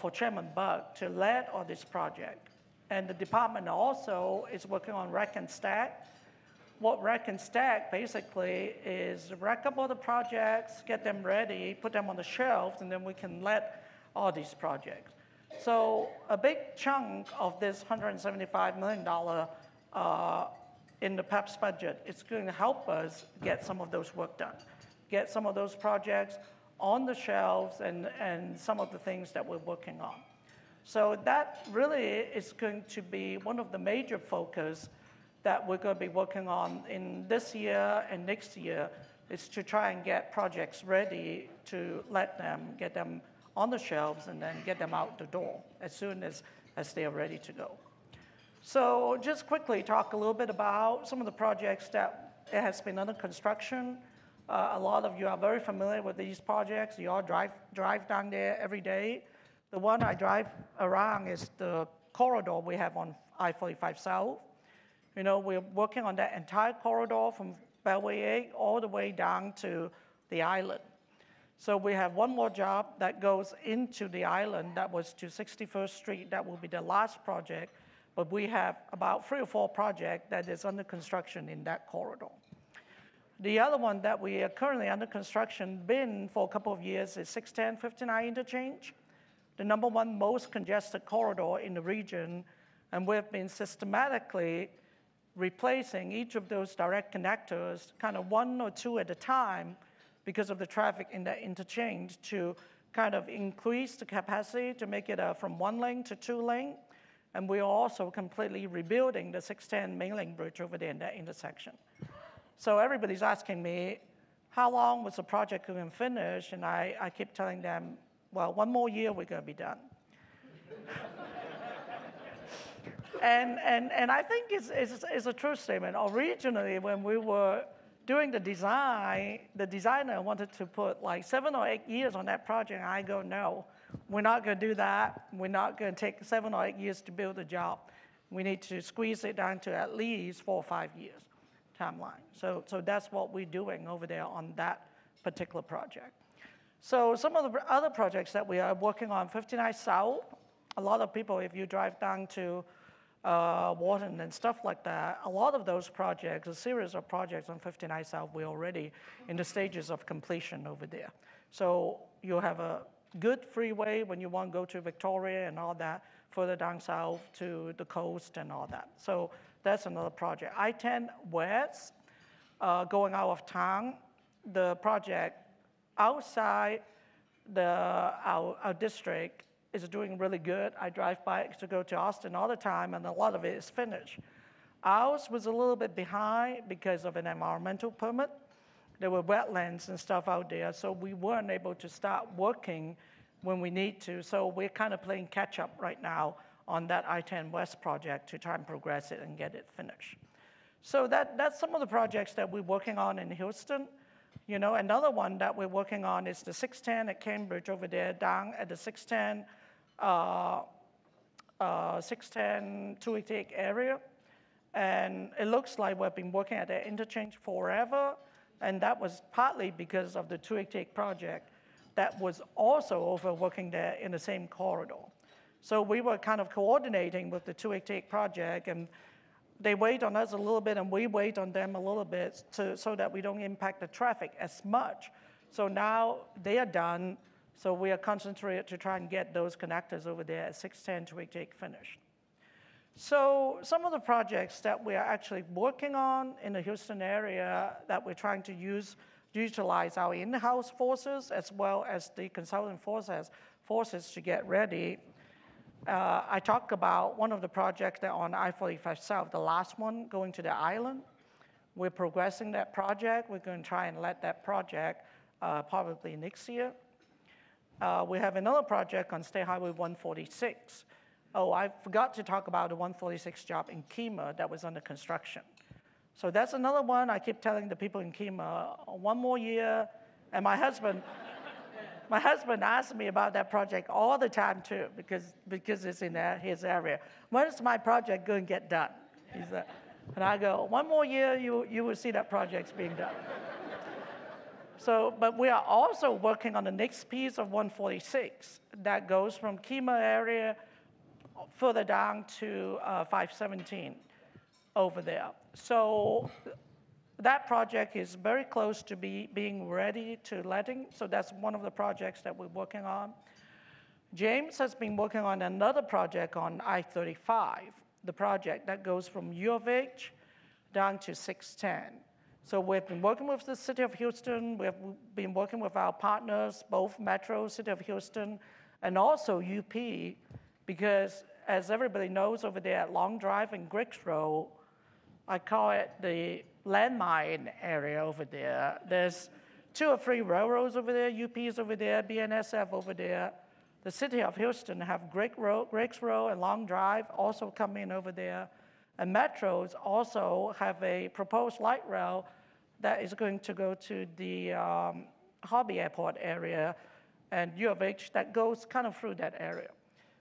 for Chairman Buck to let on this project. And the department also is working on Rack and Stack. What Rack and Stack basically is rack up all the projects, get them ready, put them on the shelves, and then we can let all these projects. So a big chunk of this $175 million in the PEPS budget is going to help us get some of those work done, get some of those projects on the shelves and some of the things that we're working on. So that really is going to be one of the major focus that we're going to be working on in this year and next year, is to try and get projects ready to get them on the shelves and then get them out the door as soon as they are ready to go. So just quickly talk a little bit about some of the projects that has been under construction. A lot of you are very familiar with these projects. You all drive down there every day the one I drive around is the corridor we have on I-45 South. You know, we're working on that entire corridor from Beltway 8 all the way down to the island. So we have one more job that goes into the island that was to 61st Street. That will be the last project. But we have about 3 or 4 projects that is under construction in that corridor. The other one that we are currently under construction, been for a couple of years, is 610-59 interchange, the #1 most congested corridor in the region. And we've been systematically replacing each of those direct connectors, kind of 1 or 2 at a time, because of the traffic in that interchange, to kind of increase the capacity to make it from 1 lane to 2 lane. And we are also completely rebuilding the 610 main lane bridge over there in that intersection. So everybody's asking me, how long was the project going to finish? And I keep telling them, well, 1 more year, we're going to be done. And I think it's a true statement. Originally, when we were doing the design, the designer wanted to put like 7 or 8 years on that project. And I go, no, we're not going to do that. We're not going to take 7 or 8 years to build a job. We need to squeeze it down to at least 4 or 5 years timeline. So that's what we're doing over there on that particular project. So some of the other projects that we are working on, 59 South, a lot of people, if you drive down to Wharton and stuff like that, a lot of those projects, a series of projects on 59 South, we're already in the stages of completion over there. So you have a good freeway when you want to go to Victoria and all that, further down south to the coast and all that. So that's another project. I-10 West, going out of town, the project outside our district is doing really good. I drive by to go to Austin all the time, and a lot of it is finished. Ours was a little bit behind because of an environmental permit. There were wetlands and stuff out there, so we weren't able to start working when we need to. So we're kind of playing catch up right now on that I-10 West project to try and progress it and get it finished. So that's some of the projects that we're working on in Houston. You know, another one that we're working on is the 610 at Cambridge over there, down at the 610 288 area. And it looks like we've been working at that interchange forever. And that was partly because of the 288 project that was also over working there in the same corridor. So we were kind of coordinating with the 288 project, and they wait on us a little bit, and we wait on them a little bit so that we don't impact the traffic as much. So now they are done, so we are concentrated to try and get those connectors over there at 610 288 finished. So some of the projects that we are actually working on in the Houston area that we're trying to utilize our in-house forces as well as the consultant forces to get ready. I talked about one of the projects that on I-45 South, the last one going to the island. We're progressing that project. We're going to try and let that project probably next year. We have another project on State Highway 146. Oh, I forgot to talk about the 146 job in Kemah that was under construction. So that's another one. I keep telling the people in Kemah, 1 more year. And my husband asks me about that project all the time too, because it's in his area. When is my project going to get done? And I go, 1 more year, you will see that project's being done. So, but we are also working on the next piece of 146 that goes from Kemah area further down to 517 over there. So that project is very close to being ready to letting. So that's one of the projects that we're working on. James has been working on another project on I-35, the project that goes from U of H down to 610. So we've been working with the City of Houston. We've been working with our partners, both Metro, City of Houston, and also UP, because as everybody knows over there at Long Drive and Griggs Road, I call it the landmine area over there. There's 2 or 3 railroads over there, UP's over there, BNSF over there. The City of Houston have Griggs Road and Long Drive also coming over there. And Metros also have a proposed light rail that is going to go to the Hobby Airport area and U of H that goes kind of through that area.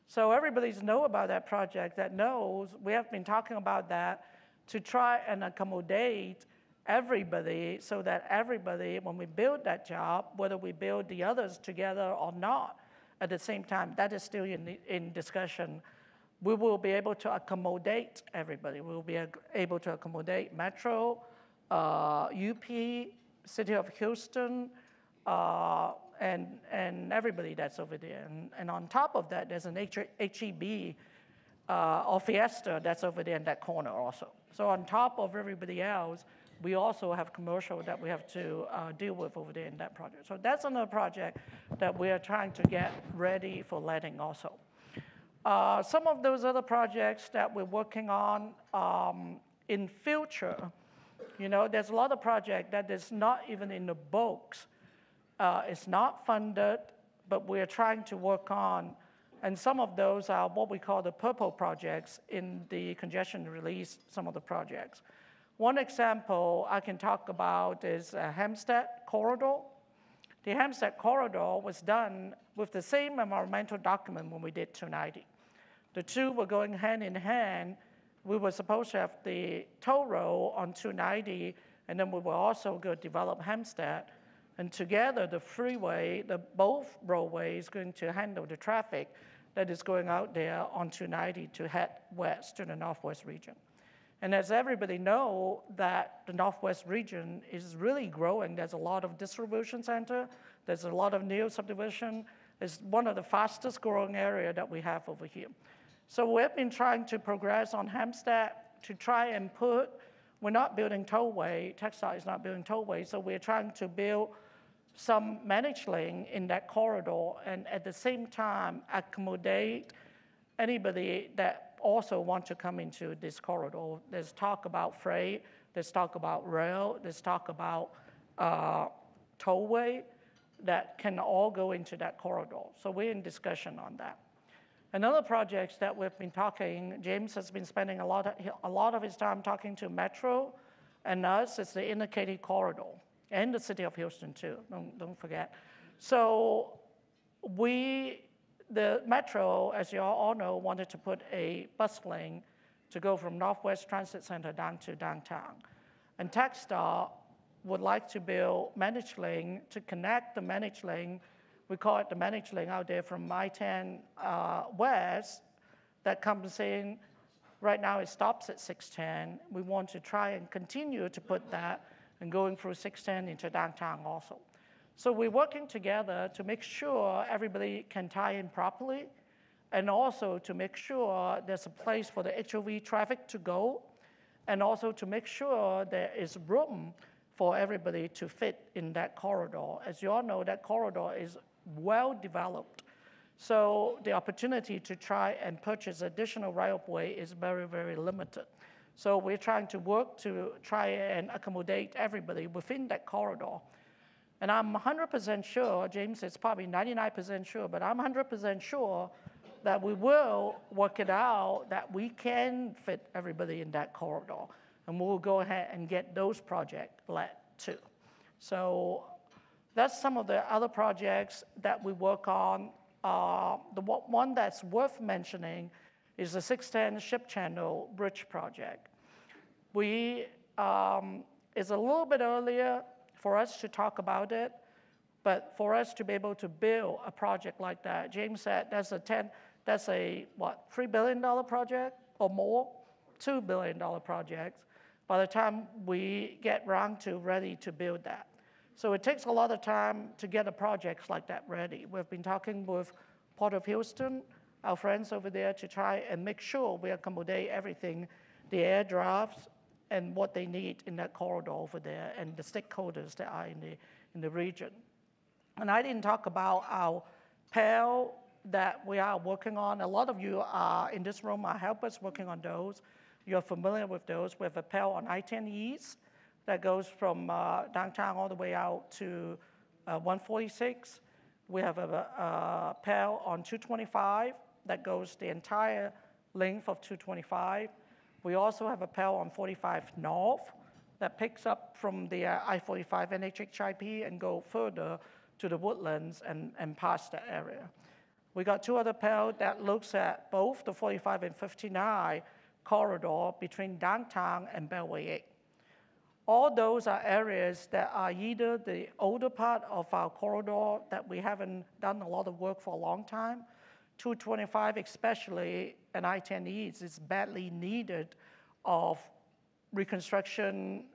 So everybody's know about that project that knows we have been talking about that to try and accommodate everybody so that everybody, when we build that job, whether we build the others together or not, at the same time, that is still in discussion. We will be able to accommodate everybody. We will be able to accommodate Metro, UP, City of Houston, and everybody that's over there. And on top of that, there's an HEB or Fiesta that's over there in that corner also. So on top of everybody else, we also have commercial that we have to deal with over there in that project. So that's another project that we are trying to get ready for letting also. Some of those other projects that we're working on in future, there's a lot of projects that is not even in the books. It's not funded, but we're trying to work on. And some of those are what we call the purple projects in the congestion release, some of the projects. One example I can talk about is Hempstead Corridor. The Hempstead Corridor was done with the same environmental document when we did 290. The two were going hand in hand. We were supposed to have the toll road on 290, and then we were also going to develop Hempstead. And together, the freeway, both roadways, going to handle the traffic that is going out there on 290 to head west to the Northwest region. And as everybody know, that the Northwest region is really growing. There's a lot of distribution center. There's a lot of new subdivision. It's one of the fastest growing area that we have over here. So we've been trying to progress on Hempstead to try and we're not building tollway. TxDOT is not building tollway, so we're trying to build some managed lane in that corridor, and at the same time accommodate anybody that also want to come into this corridor. There's talk about freight, there's talk about rail, there's talk about tollway that can all go into that corridor. So we're in discussion on that. Another project that we've been talking, James has been spending a lot of his time talking to Metro and us, is the Inner Katy Corridor, and the City of Houston too, don't forget. So the Metro, as you all know, wanted to put a bus lane to go from Northwest Transit Center down to downtown. And TxDOT would like to build managed lane to connect the managed lane. We call it the managed lane out there from I-10 West that comes in. Right now it stops at 610. We want to try and continue to put that and going through 610 into downtown also. So we're working together to make sure everybody can tie in properly, and also to make sure there's a place for the HOV traffic to go, and also to make sure there is room for everybody to fit in that corridor. As you all know, that corridor is well developed. So the opportunity to try and purchase additional right-of-way is very, very limited. So we're trying to work to try and accommodate everybody within that corridor. And I'm 100% sure, James is probably 99% sure, but I'm 100% sure that we will work it out that we can fit everybody in that corridor. And we'll go ahead and get those projects let too. So that's some of the other projects that we work on. The one that's worth mentioning is the 610 Ship Channel Bridge project. It's a little bit earlier for us to talk about it, but for us to be able to build a project like that, James said that's a what, $3 billion project or more, $2 billion project by the time we get around to ready to build that. So it takes a lot of time to get a project like that ready. We've been talking with Port of Houston, our friends over there, to try and make sure we accommodate everything, the air drafts, and what they need in that corridor over there, and the stakeholders that are in the region. And I didn't talk about our PAL that we are working on. A lot of you are in this room are help us working on those. You're familiar with those. We have a PAL on I-10 East that goes from downtown all the way out to 146. We have a PAL on 225 that goes the entire length of 225. We also have a PAL on 45 North that picks up from the I-45 NHHIP and go further to the woodlands and past that area. We got two other pair that looks at both the 45 and 59 corridor between downtown and Beltway 8. All those are areas that are either the older part of our corridor that we haven't done a lot of work for a long time. 225 especially, and I-10 East is badly needed of reconstruction,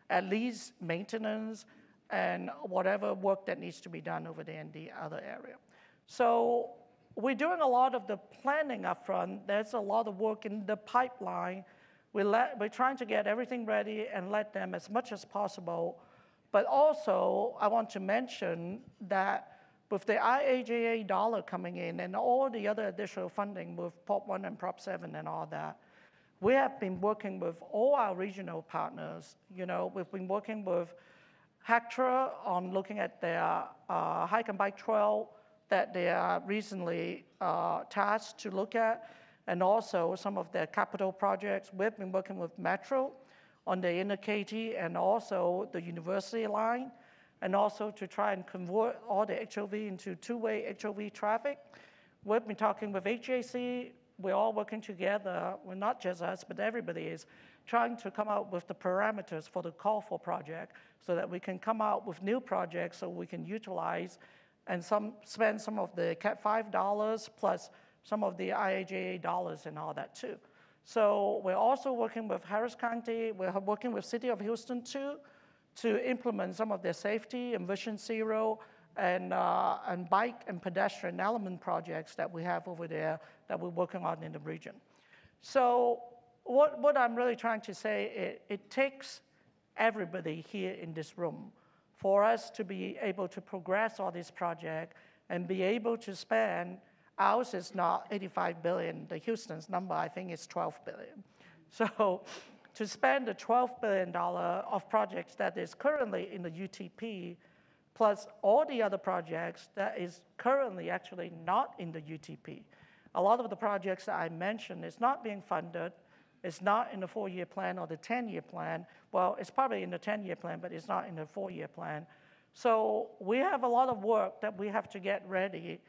at least maintenance, and whatever work that needs to be done over there in the other area. So we're doing a lot of the planning up front. There's a lot of work in the pipeline. We're trying to get everything ready and let them as much as possible. But also, I want to mention that with the IIJA dollar coming in and all the other additional funding with Prop 1 and Prop 7 and all that, we have been working with all our regional partners. You know, we've been working with Hectra on looking at their hike and bike trail that they are recently tasked to look at, and also some of their capital projects. We've been working with Metro on the inner KT and also the university line, and also to try and convert all the HOV into two-way HOV traffic. We've been talking with HJC. We're all working together. Well, not just us, but everybody is trying to come out with the parameters for the call for project so that we can come out with new projects so we can utilize and spend some of the CAT 5 dollars plus some of the IIJA dollars and all that too. So we're also working with Harris County. We're working with City of Houston too to implement some of their safety and Vision Zero and bike and pedestrian element projects that we have over there that we're working on in the region. So what I'm really trying to say, it takes everybody here in this room for us to be able to progress all these projects and be able to spend. Ours is not 85 billion. The Houston's number, I think, is 12 billion. So to spend the $12 billion of projects that is currently in the UTP, plus all the other projects that is currently actually not in the UTP. A lot of the projects that I mentioned is not being funded. It's not in the 4-year plan or the 10-year plan. Well, it's probably in the 10-year plan, but it's not in the 4-year plan. So we have a lot of work that we have to get ready.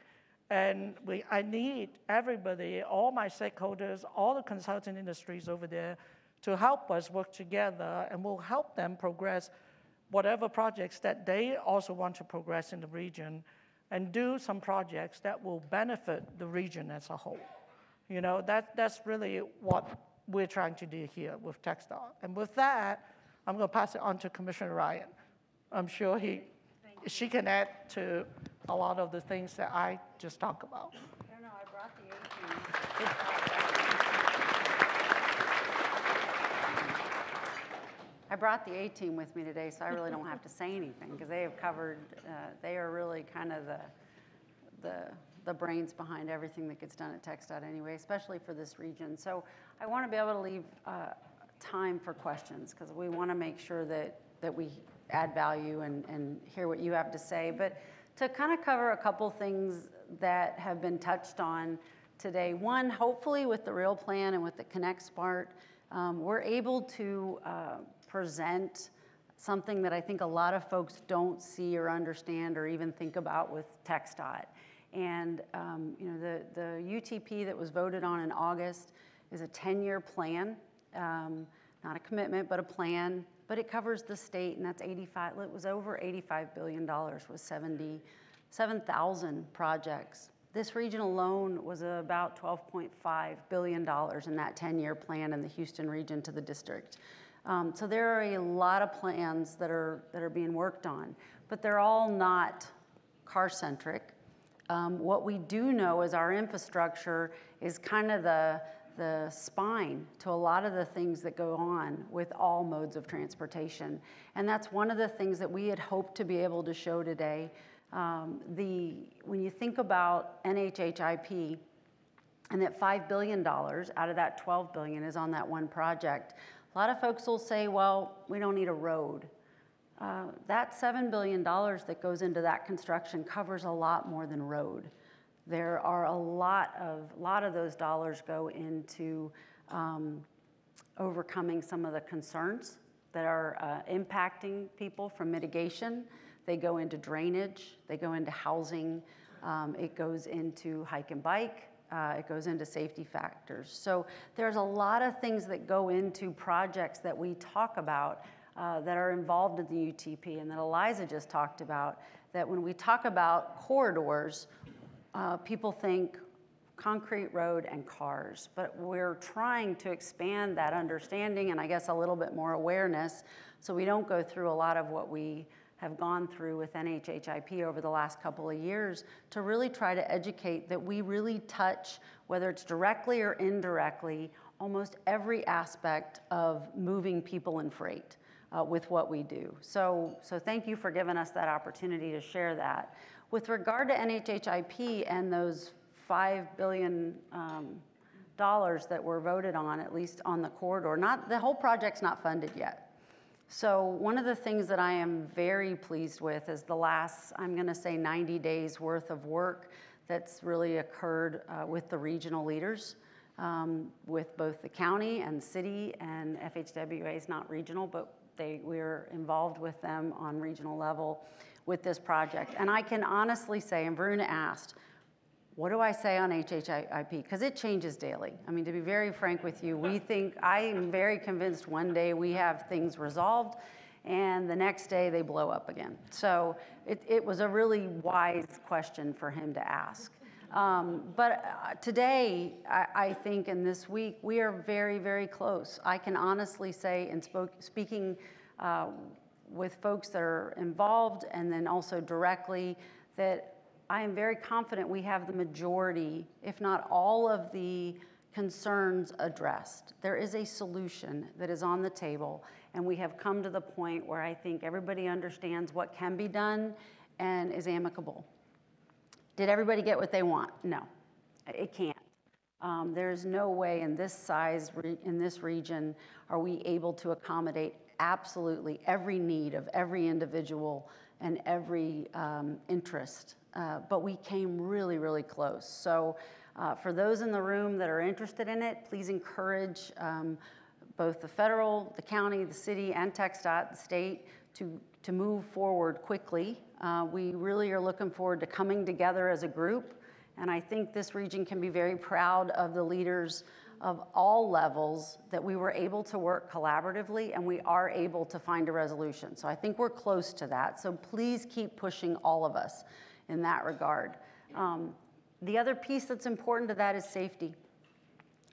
And I need everybody, all my stakeholders, all the consulting industries over there to help us work together, and we'll help them progress whatever projects that they also want to progress in the region and do some projects that will benefit the region as a whole. You know, that's really what we're trying to do here with TxDOT. And with that, I'm going to pass it on to Commissioner Ryan. I'm sure she can add to a lot of the things that I just talked about. No, I brought the 18. I brought the 18 with me today, so I really don't have to say anything because they have covered, they are really kind of the brains behind everything that gets done at TxDOT anyway, especially for this region. So I want to be able to leave time for questions because we want to make sure that we add value and hear what you have to say. But to kind of cover a couple things that have been touched on today. One, hopefully with the real plan and with the Connect part, we're able to present something that I think a lot of folks don't see or understand or even think about with TxDOT. And you know, the UTP that was voted on in August is a 10-year plan, not a commitment, but a plan. But it covers the state, and that's 85. It was over $85 billion with 77,000 projects. This region alone was about $12.5 billion in that 10-year plan in the Houston region to the district. So there are a lot of plans that are being worked on, but they're all not car-centric. What we do know is our infrastructure is kind of the spine to a lot of the things that go on with all modes of transportation. And that's one of the things that we had hoped to be able to show today. When you think about NHHIP, and that $5 billion out of that $12 billion is on that one project, a lot of folks will say, well, we don't need a road. That $7 billion that goes into that construction covers a lot more than road. There are a lot of those dollars go into overcoming some of the concerns that are impacting people from mitigation. They go into drainage, they go into housing, it goes into hike and bike, it goes into safety factors. So there's a lot of things that go into projects that we talk about that are involved in the UTP and that Eliza just talked about, that when we talk about corridors, people think concrete road and cars, but we're trying to expand that understanding and I guess a little bit more awareness so we don't go through a lot of what we have gone through with NHHIP over the last couple of years to really try to educate that we really touch, whether it's directly or indirectly, almost every aspect of moving people and freight with what we do. So thank you for giving us that opportunity to share that. With regard to NHHIP and those $5 billion that were voted on, at least on the corridor, the whole project's not funded yet. So one of the things that I am very pleased with is the last, I'm gonna say 90 days worth of work that's really occurred with the regional leaders, with both the county and city, and FHWA is not regional, but we're involved with them on regional level with this project. And I can honestly say, and Varuna asked, what do I say on HHIP? Because it changes daily. I mean, to be very frank with you, I am very convinced one day we have things resolved and the next day they blow up again. So it was a really wise question for him to ask. But today, I think in this week, we are very, very close. I can honestly say, in speaking with folks that are involved and then also directly, that I am very confident we have the majority, if not all of the concerns addressed. There is a solution that is on the table, and we have come to the point where I think everybody understands what can be done and is amicable. Did everybody get what they want? No, it can't. There's no way in this size, in this region, are we able to accommodate absolutely every need of every individual and every interest. But we came really, really close. So for those in the room that are interested in it, please encourage both the federal, the county, the city, and TxDOT, the state, to move forward quickly. We really are looking forward to coming together as a group. And I think this region can be very proud of the leaders of all levels that we were able to work collaboratively and we are able to find a resolution. So I think we're close to that. So please keep pushing all of us in that regard. The other piece that's important to that is safety.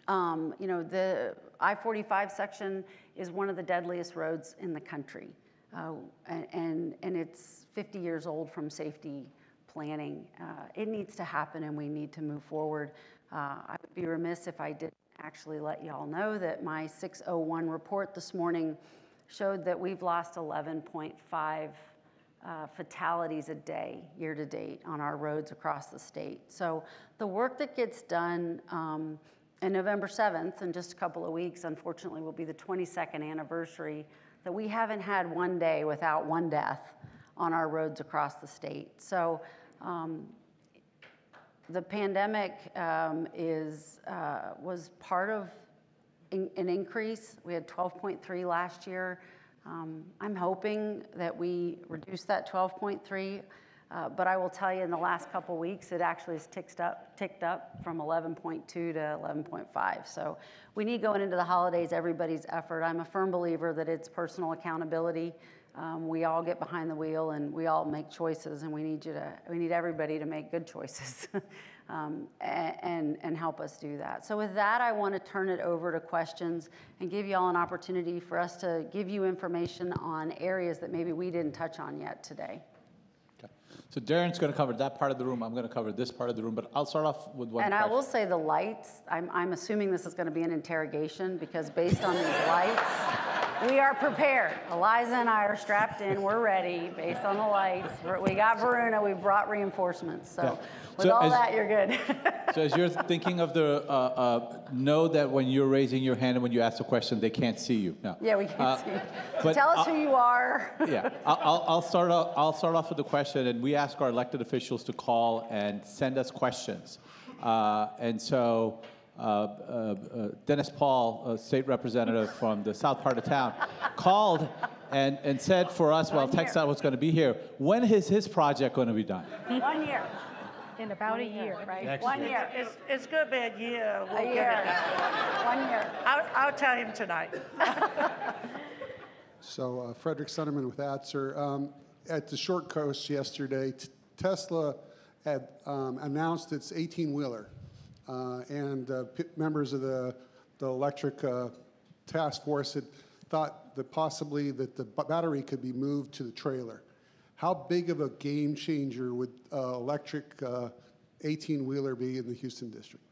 The I-45 section is one of the deadliest roads in the country. And it's 50 years old from safety planning. It needs to happen and we need to move forward. I would be remiss if I didn't actually let y'all know that my 601 report this morning showed that we've lost 11.5 fatalities a day, year to date, on our roads across the state. So the work that gets done on November 7th, in just a couple of weeks, unfortunately, will be the 22nd anniversary that we haven't had one day without one death on our roads across the state. So the pandemic was part of an increase. We had 12.3 last year. I'm hoping that we reduce that 12.3, but I will tell you in the last couple of weeks, it actually has ticked up from 11.2 to 11.5. So we need, going into the holidays, everybody's effort. I'm a firm believer that it's personal accountability. We all get behind the wheel and we all make choices, and we need everybody to make good choices and help us do that. So with that, I want to turn it over to questions and give you all an opportunity for us to give you information on areas that maybe we didn't touch on yet today. Okay. So Darren's going to cover that part of the room. I'm going to cover this part of the room, but I'll start off with one question. I will say the lights, I'm assuming this is going to be an interrogation, because based on these lights, we are prepared. Eliza and I are strapped in. We're ready based on the lights. We got Varuna. We brought reinforcements. So yeah. With all that, you're good. So as you're thinking of know that when you're raising your hand and when you ask a question, they can't see you. No. Yeah, we can't see you. So tell us who you are. Yeah, I'll start off with the question, and we ask our elected officials to call and send us questions. And so Dennis Paul, a state representative from the south part of town, called and said for us while TxDOT was going to be here, when is his project going to be done? 1 year. In about a year, right? 1 year. It's going to be a year. We'll A get year. it done. 1 year. I'll tell him tonight. So Frederick Sonderman with ADSER. At the Short Coast yesterday, Tesla had announced its 18-wheeler, and members of the electric task force had thought that possibly that the battery could be moved to the trailer. How big of a game changer would electric 18-wheeler be in the Houston district?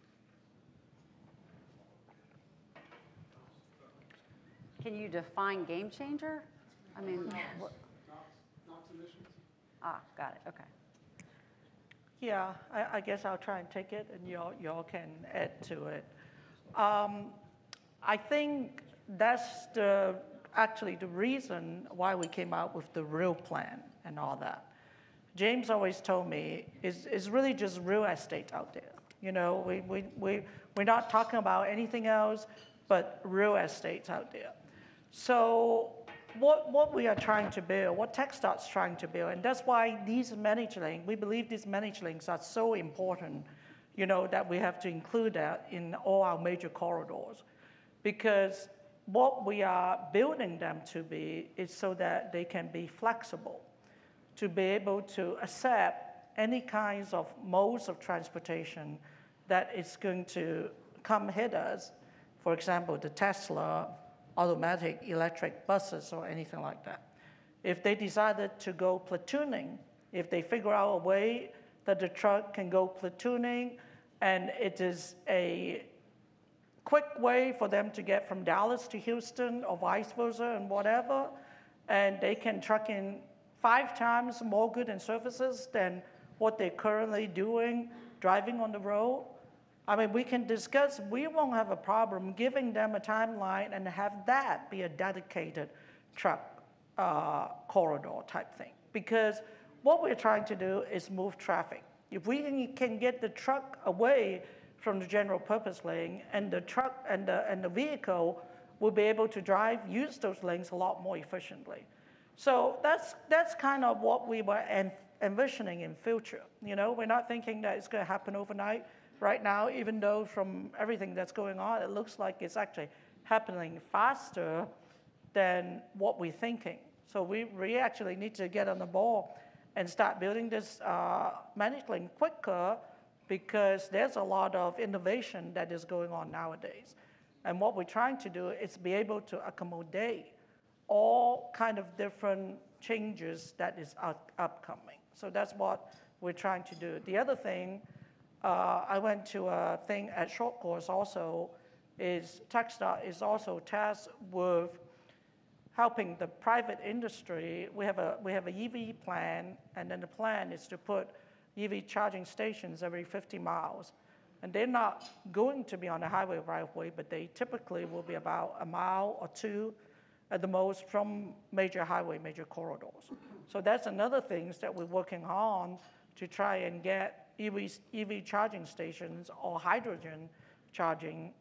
Can you define game changer? I mean, what? NOx emissions? Ah, got it, okay. Yeah, I guess I'll try and take it, and y'all can add to it. I think that's actually the reason why we came out with the real plan and all that. James always told me it's really just real estate out there. You know, we're not talking about anything else but real estate out there. So what we are trying to build, what TxDOT's trying to build, and that's why these managed links, we believe these managed links are so important, you know, that we have to include that in all our major corridors. Because what we are building them to be is so that they can be flexible, to be able to accept any kinds of modes of transportation that is going to come hit us. For example, the Tesla automatic electric buses or anything like that. If they decided to go platooning, if they figure out a way that the truck can go platooning and it is a quick way for them to get from Dallas to Houston or vice versa and whatever, and they can truck in 5 times more goods and services than what they're currently doing driving on the road, I mean, we can discuss, we won't have a problem giving them a timeline and have that be a dedicated truck corridor type thing. Because what we're trying to do is move traffic. If we can get the truck away from the general purpose lane, and the truck and the vehicle will be able to use those lanes a lot more efficiently. So that's kind of what we were envisioning in future. You know, we're not thinking that it's going to happen overnight. Right now, even though from everything that's going on, it looks like it's actually happening faster than what we're thinking. So we actually need to get on the ball and start building this managed lane quicker, because there's a lot of innovation that is going on nowadays. And what we're trying to do is be able to accommodate all kind of different changes that is upcoming. So that's what we're trying to do. The other thing, I went to a thing at Short Course also, is TxDOT is also tasked with helping the private industry. We have a EV plan, and then the plan is to put EV charging stations every 50 miles. And they're not going to be on the highway right away, but they typically will be about a mile or 2 at the most from major highway, major corridors. So that's another thing that we're working on to try and get EV charging stations or hydrogen charging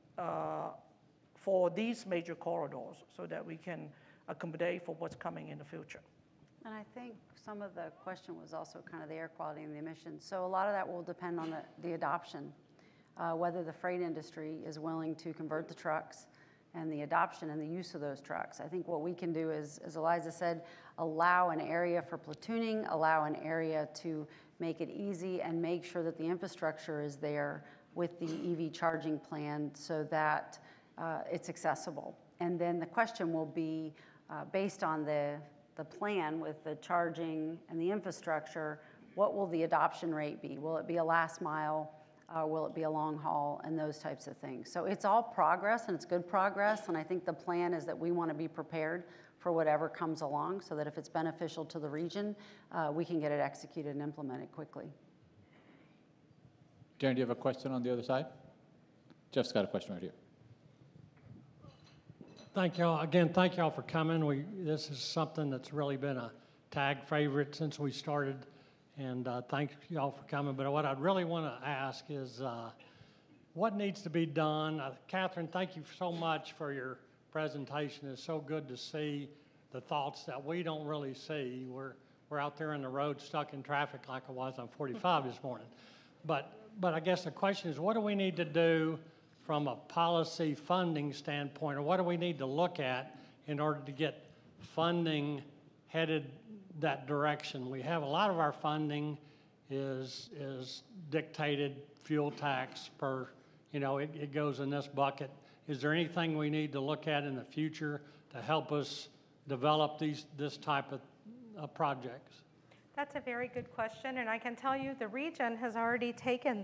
for these major corridors, so that we can accommodate for what's coming in the future. And I think some of the question was also kind of the air quality and the emissions. So a lot of that will depend on the adoption, whether the freight industry is willing to convert the trucks and the adoption and the use of those trucks. I think what we can do is, as Eliza said, allow an area for platooning, allow an area to make it easy, and make sure that the infrastructure is there with the EV charging plan so that it's accessible. And then the question will be, based on the plan with the charging and the infrastructure, what will the adoption rate be? Will it be a last mile? Will it be a long haul? And those types of things. So it's all progress, and it's good progress. And I think the plan is that we want to be prepared for whatever comes along, so that if it's beneficial to the region, we can get it executed and implemented quickly. Darren, do you have a question on the other side? Jeff's got a question right here. Thank y'all. Again, thank y'all for coming. This is something that's really been a tag favorite since we started, and thank y'all for coming. But what I really want to ask is, what needs to be done? Catherine, thank you so much for your presentation. It's so good to see the thoughts that we don't really see. We're out there on the road stuck in traffic like I was on 45 this morning. But I guess the question is, what do we need to do from a policy funding standpoint, or what do we need to look at in order to get funding headed that direction? We have a lot of our funding is dictated this goes in this bucket. Is there anything we need to look at in the future to help us develop this type of projects? That's a very good question, and I can tell you the region has already taken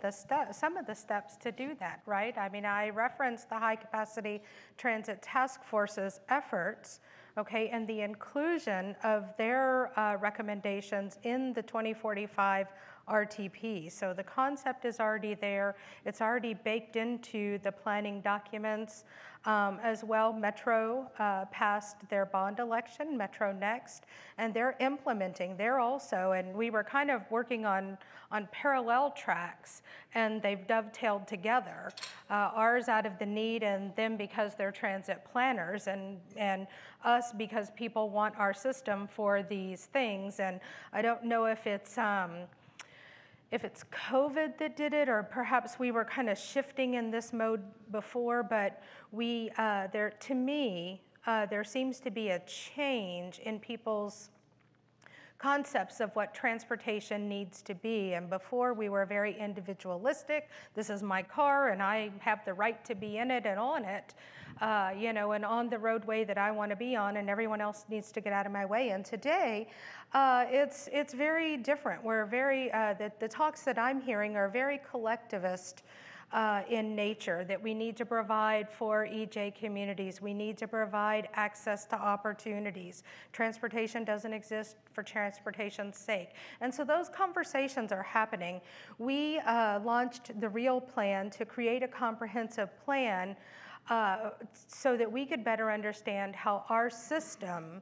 some of the steps to do that, right? I mean, I referenced the High Capacity Transit Task Force's efforts, okay, and the inclusion of their recommendations in the 2045 RTP. So the concept is already there. It's already baked into the planning documents. As well, Metro passed their bond election, Metro Next, and they're implementing. They're also, and we were kind of working on parallel tracks, and they've dovetailed together. Ours out of the need, and them because they're transit planners, and us because people want our system for these things. And I don't know if it's COVID that did it, or perhaps we were kind of shifting in this mode before, but to me, there seems to be a change in people's concepts of what transportation needs to be. And before, we were very individualistic. This is my car, and I have the right to be in it and on it, and on the roadway that I want to be on, and everyone else needs to get out of my way. And today, it's very different. We're very, the talks that I'm hearing are very collectivist in nature, that we need to provide for EJ communities. We need to provide access to opportunities. Transportation doesn't exist for transportation's sake. And so those conversations are happening. We launched the REAL plan to create a comprehensive plan so that we could better understand how our system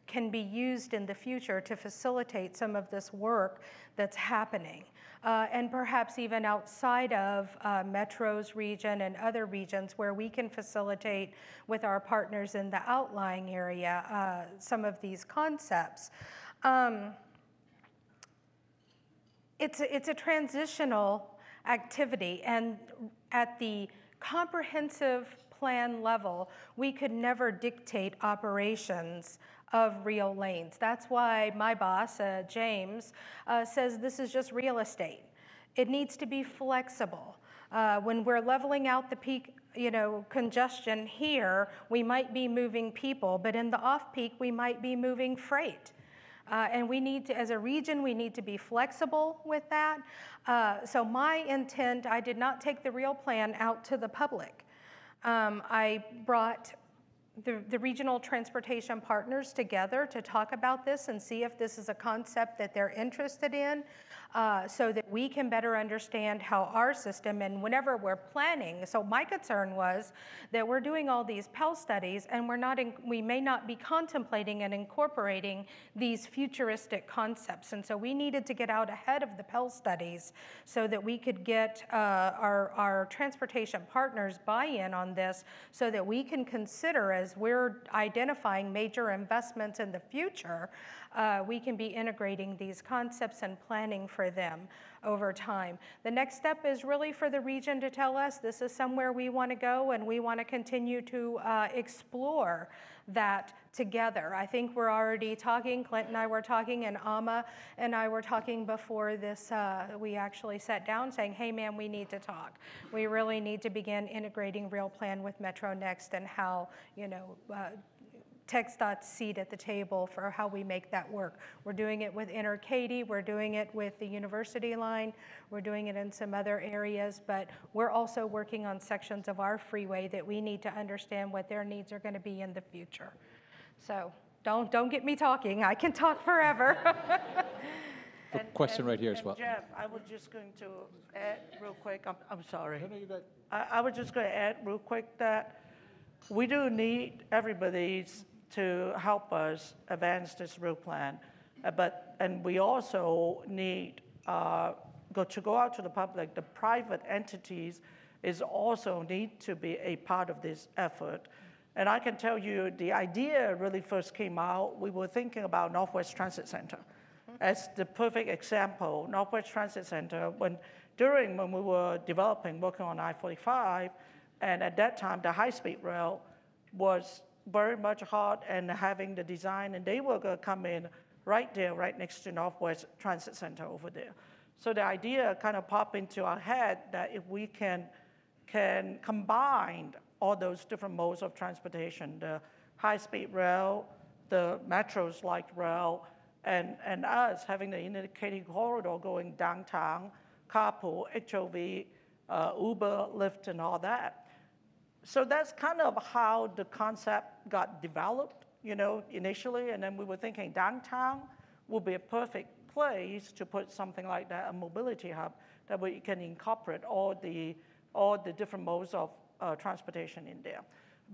can be used in the future to facilitate some of this work that's happening. And perhaps even outside of Metro's region and other regions where we can facilitate with our partners in the outlying area some of these concepts. It's a transitional activity, and at the comprehensive plan level, we could never dictate operations of real lanes. That's why my boss, James, says this is just real estate. It needs to be flexible. When we're leveling out the peak, congestion here, we might be moving people, but in the off-peak, we might be moving freight. And we need to, as a region, we need to be flexible with that. So my intent, I did not take the REAL plan out to the public. I brought the regional transportation partners together to talk about this and see if this is a concept that they're interested in, so that we can better understand how our system, and whenever we're planning. So my concern was that we're doing all these Pell studies, and we may not be contemplating and incorporating these futuristic concepts. And so we needed to get out ahead of the Pell studies so that we could get our transportation partners buy-in on this, so that we can consider, as we're identifying major investments in the future, we can be integrating these concepts and planning for them over time. The next step is really for the region to tell us this is somewhere we want to go, and we want to continue to explore that together. I think we're already talking, Clint and I were talking, and Amma and I were talking before this, we actually sat down saying, hey man, we need to talk. We really need to begin integrating REAL plan with Metro Next, and how, TxDOT's seat at the table for how we make that work. We're doing it with Inner Katy, we're doing it with the University line, we're doing it in some other areas, but we're also working on sections of our freeway that we need to understand what their needs are going to be in the future. So don't get me talking, I can talk forever. Question right here as well. Jeff, I was just going to add real quick, I'm sorry. I was just going to add real quick that we do need everybody's to help us advance this REAL plan, and we also need to go out to the public, the private entities, is also need to be a part of this effort. And I can tell you the idea really first came out, we were thinking about Northwest Transit Center as the perfect example. Northwest Transit Center, when we were developing, working on I-45, and at that time the high-speed rail was very much hot and having the design, and they were going to come in right there, right next to Northwest Transit Center over there. So the idea kind of popped into our head that if we can combine all those different modes of transportation, the high-speed rail, the metros like rail, and us having the indicated corridor going downtown, carpool, HOV, Uber, Lyft, and all that. So that's kind of how the concept got developed, initially, and then we were thinking downtown would be a perfect place to put something like that, a mobility hub, that we can incorporate all the different modes of transportation in there.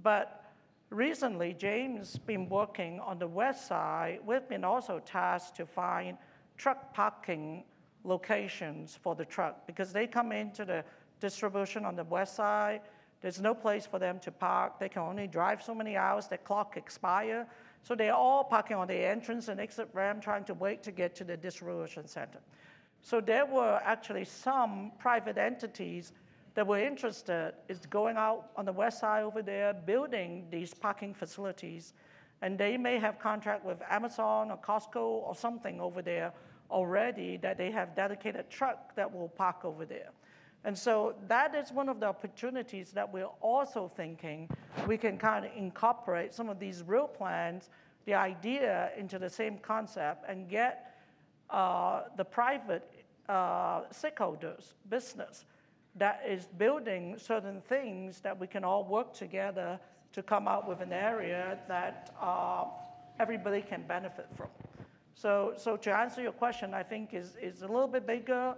But recently, James been working on the west side. We've been also tasked to find truck parking locations for the truck because they come into the distribution on the west side. There's no place for them to park. They can only drive so many hours. Their clock expire. So they're all parking on the entrance and exit ramp trying to wait to get to the distribution center. So there were actually some private entities that were interested in going out on the west side over there, building these parking facilities. And they may have contract with Amazon or Costco or something over there already that they have dedicated truck that will park over there. And so that is one of the opportunities that we're also thinking we can kind of incorporate some of these real plans, the idea into the same concept and get the private stakeholders, business, that is building certain things that we can all work together to come out with an area that everybody can benefit from. So to answer your question, I think is a little bit bigger,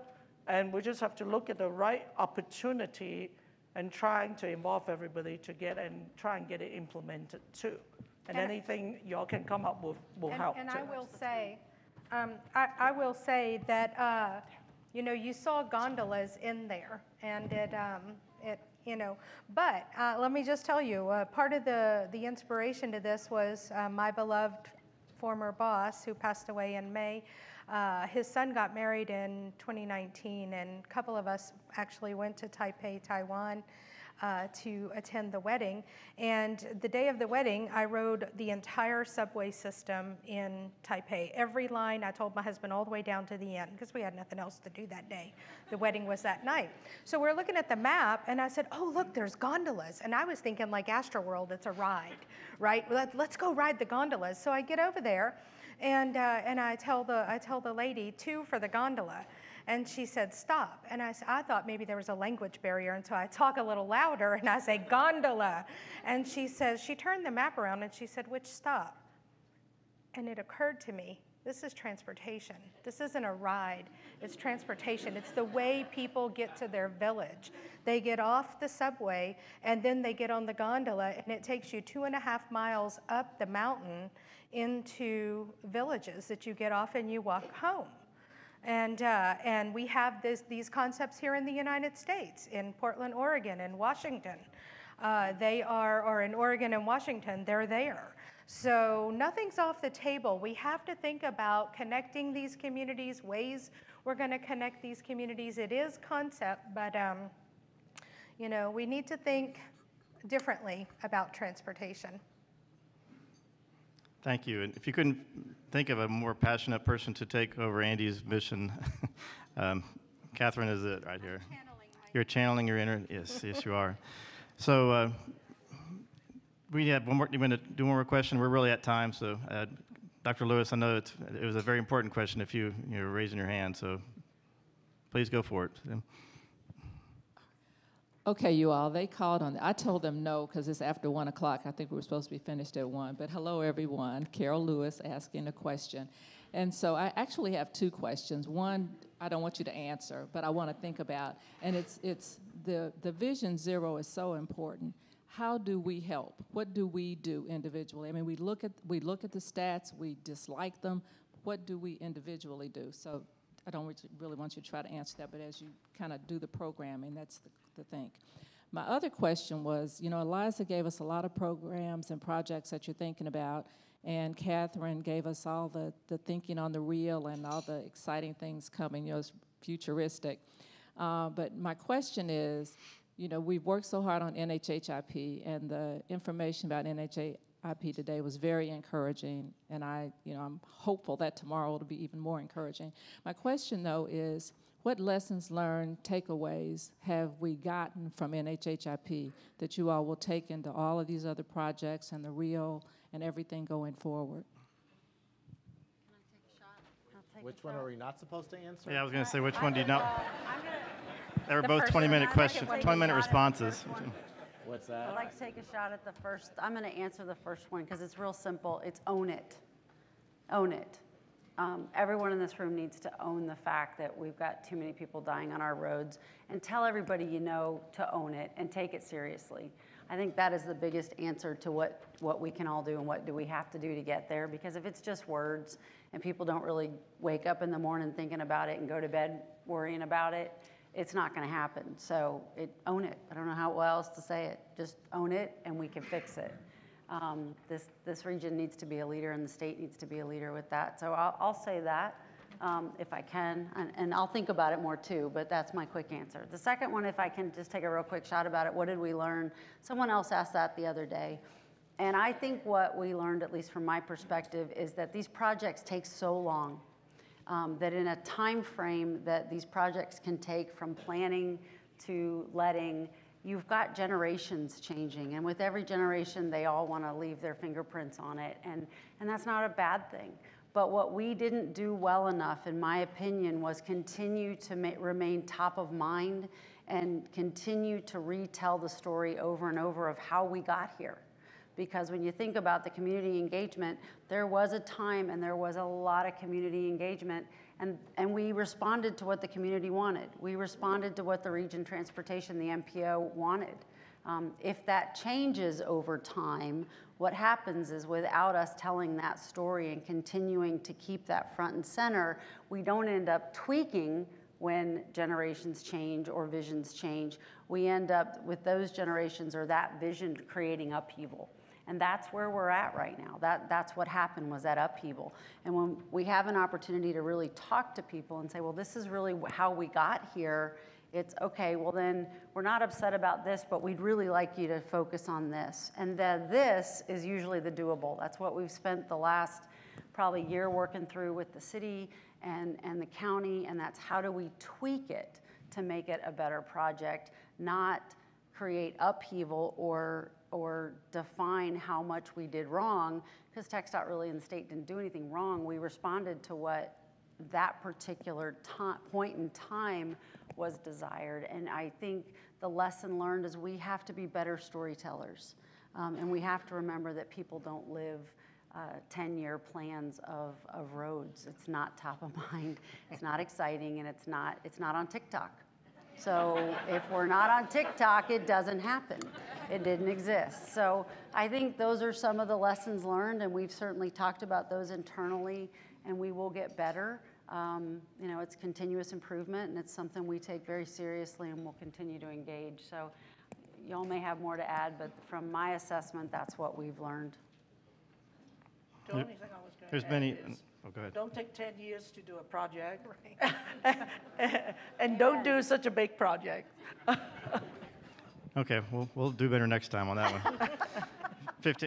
and we just have to look at the right opportunity and trying to involve everybody to get and try and get it implemented too. And anything y'all can come up with will help And too. I will say that you saw gondolas in there, and but let me just tell you, part of the inspiration to this was my beloved former boss who passed away in May. His son got married in 2019, and a couple of us actually went to Taipei, Taiwan, to attend the wedding. And the day of the wedding, I rode the entire subway system in Taipei. Every line, I told my husband all the way down to the end, because we had nothing else to do that day. The wedding was that night. So we're looking at the map, and I said, oh, look, there's gondolas. And I was thinking like Astroworld, it's a ride, right? Let's go ride the gondolas. So I get over there, and I tell the lady, 2 for the gondola. And she said, stop. And I thought maybe there was a language barrier, and so I talk a little louder, and I say, gondola. And she says, she turned the map around, and she said, which stop? And it occurred to me, this is transportation. This isn't a ride. It's transportation. It's the way people get to their village. They get off the subway, and then they get on the gondola, and it takes you 2.5 miles up the mountain into villages that you get off and you walk home. And we have these concepts here in the United States, in Portland, Oregon, and Washington. Or in Oregon and Washington, they're there. So nothing's off the table. We have to think about connecting these communities, ways we're going to connect these communities. It is concept, but we need to think differently about transportation. Thank you. And if you couldn't think of a more passionate person to take over Andy's mission, Catherine is it right here. You're channeling your inner, yes, you are. So we have one more, you want to do one more question? We're really at time, so Dr. Lewis, I know it was a very important question if you're raising your hand, so please go for it. Okay, you all, they called on, I told them no because it's after 1 o'clock. I think we were supposed to be finished at 1, but hello everyone. Carol Lewis asking a question. And so I actually have 2 questions. One, I don't want you to answer, but I want to think about, and it's the Vision Zero is so important. How do we help? What do we do individually? I mean, we look at the stats, we dislike them. What do we individually do? So I don't really want you to try to answer that, but as you kind of do the programming, that's the thing. My other question was, Eliza gave us a lot of programs and projects that you're thinking about, and Catherine gave us all the thinking on the real and all the exciting things coming, it's futuristic. But my question is, we've worked so hard on NHHIP, and the information about NHIP today was very encouraging, and I'm hopeful that tomorrow it'll be even more encouraging. My question, though, is what lessons learned, takeaways have we gotten from NHHIP that you all will take into all of these other projects and the real and everything going forward? Can I take a shot? Which one are we not supposed to answer? Yeah, I was going to say, which one do you know? They were The both first 20-minute one. questions, 20-minute responses. What's that? I'd like to take a shot at the first. I'm going to answer the first one because it's real simple. It's own it. Own it. Everyone in this room needs to own the fact that we've got too many people dying on our roads, and tell everybody to own it and take it seriously. I think that is the biggest answer to what we can all do and what do we have to do to get there, because if it's just words and people don't really wake up in the morning thinking about it and go to bed worrying about it, it's not going to happen. So own it. I don't know how else to say it. Just own it and we can fix it. This region needs to be a leader and the state needs to be a leader with that. So I'll say that if I can, and I'll think about it more too, but that's my quick answer. The second one, if I can just take a real quick shot about it, what did we learn? Someone else asked that the other day. And I think what we learned, at least from my perspective, is that these projects take so long that in a time frame that these projects can take from planning to letting, you've got generations changing, and with every generation, they all want to leave their fingerprints on it, and that's not a bad thing. But what we didn't do well enough, in my opinion, was continue to remain top of mind and continue to retell the story over and over of how we got here. Because when you think about the community engagement, there was a time and there was a lot of community engagement, and we responded to what the community wanted. We responded to what the region transportation, the MPO, wanted. If that changes over time, what happens is without us telling that story and continuing to keep that front and center, we don't end up tweaking when generations change or visions change. We end up with those generations or that vision creating upheaval. And that's where we're at right now. That's what happened, was that upheaval. And when we have an opportunity to really talk to people and say, well, this is really how we got here, it's okay, well then, we're not upset about this, but we'd really like you to focus on this. And this is usually the doable. That's what we've spent the last probably year working through with the city and the county, and that's how do we tweak it to make it a better project, not create upheaval or define how much we did wrong, because TxDOT really and the state didn't do anything wrong. We responded to what that particular point in time was desired. And I think the lesson learned is we have to be better storytellers. And we have to remember that people don't live 10-year plans of roads. It's not top of mind, it's not exciting, and it's not on TikTok. So if we're not on TikTok, it doesn't happen. It didn't exist. So I think those are some of the lessons learned, and we've certainly talked about those internally, and we will get better. It's continuous improvement, and it's something we take very seriously and will continue to engage. So y'all may have more to add, but from my assessment, that's what we've learned. The only thing I was going There's to many. add is, Go ahead. don't take 10 years to do a project. And don't do such a big project. Okay, we'll do better next time on that one.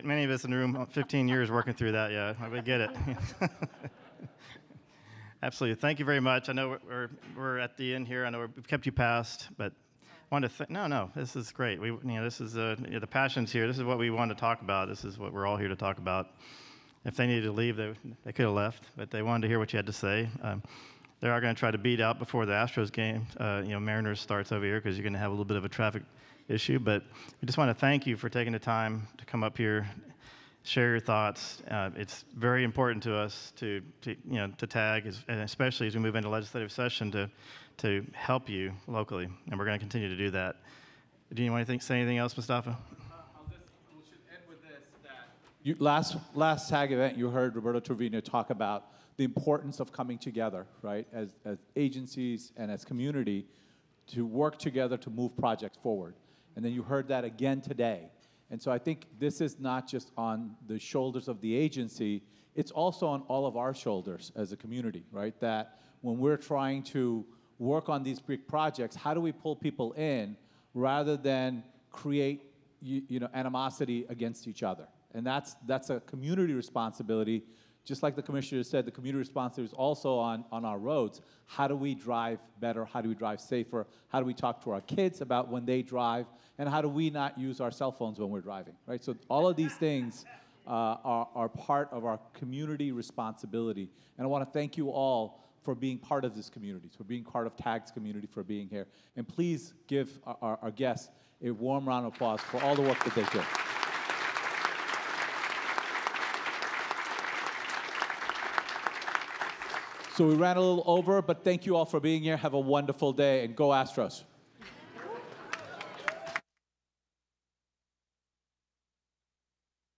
Many of us in the room, 15 years working through that, yeah, we get it. Absolutely, thank you very much. I know we're at the end here. I know we've kept you past, but I wanted to no, this is great. This is the passion's here. This is what we want to talk about. This is what we're all here to talk about. If they needed to leave, they could have left, but they wanted to hear what you had to say. They are going to try to beat out before the Astros game. Mariners starts over here because you're going to have a little bit of a traffic issue. But we just want to thank you for taking the time to come up here, share your thoughts. It's very important to us to tag, and especially as we move into legislative session, to help you locally, and we're going to continue to do that. Do you want to say anything else, Mustafa? We should end with this, that Last TAG event, you heard Roberto Trevino talk about the importance of coming together, right, as agencies and as community to work together to move projects forward. And then you heard that again today. And so I think this is not just on the shoulders of the agency, it's also on all of our shoulders as a community, right? That when we're trying to work on these big projects, how do we pull people in rather than create animosity against each other? And that's a community responsibility. Just like the commissioner said, the community responsibility is also on our roads. How do we drive better? How do we drive safer? How do we talk to our kids about when they drive? And how do we not use our cell phones when we're driving, right? So all of these things are part of our community responsibility. And I want to thank you all for being part of this community, for being part of TAG's community, for being here. And please give our guests a warm round of applause for all the work that they do. So we ran a little over, but thank you all for being here. Have a wonderful day, and go Astros.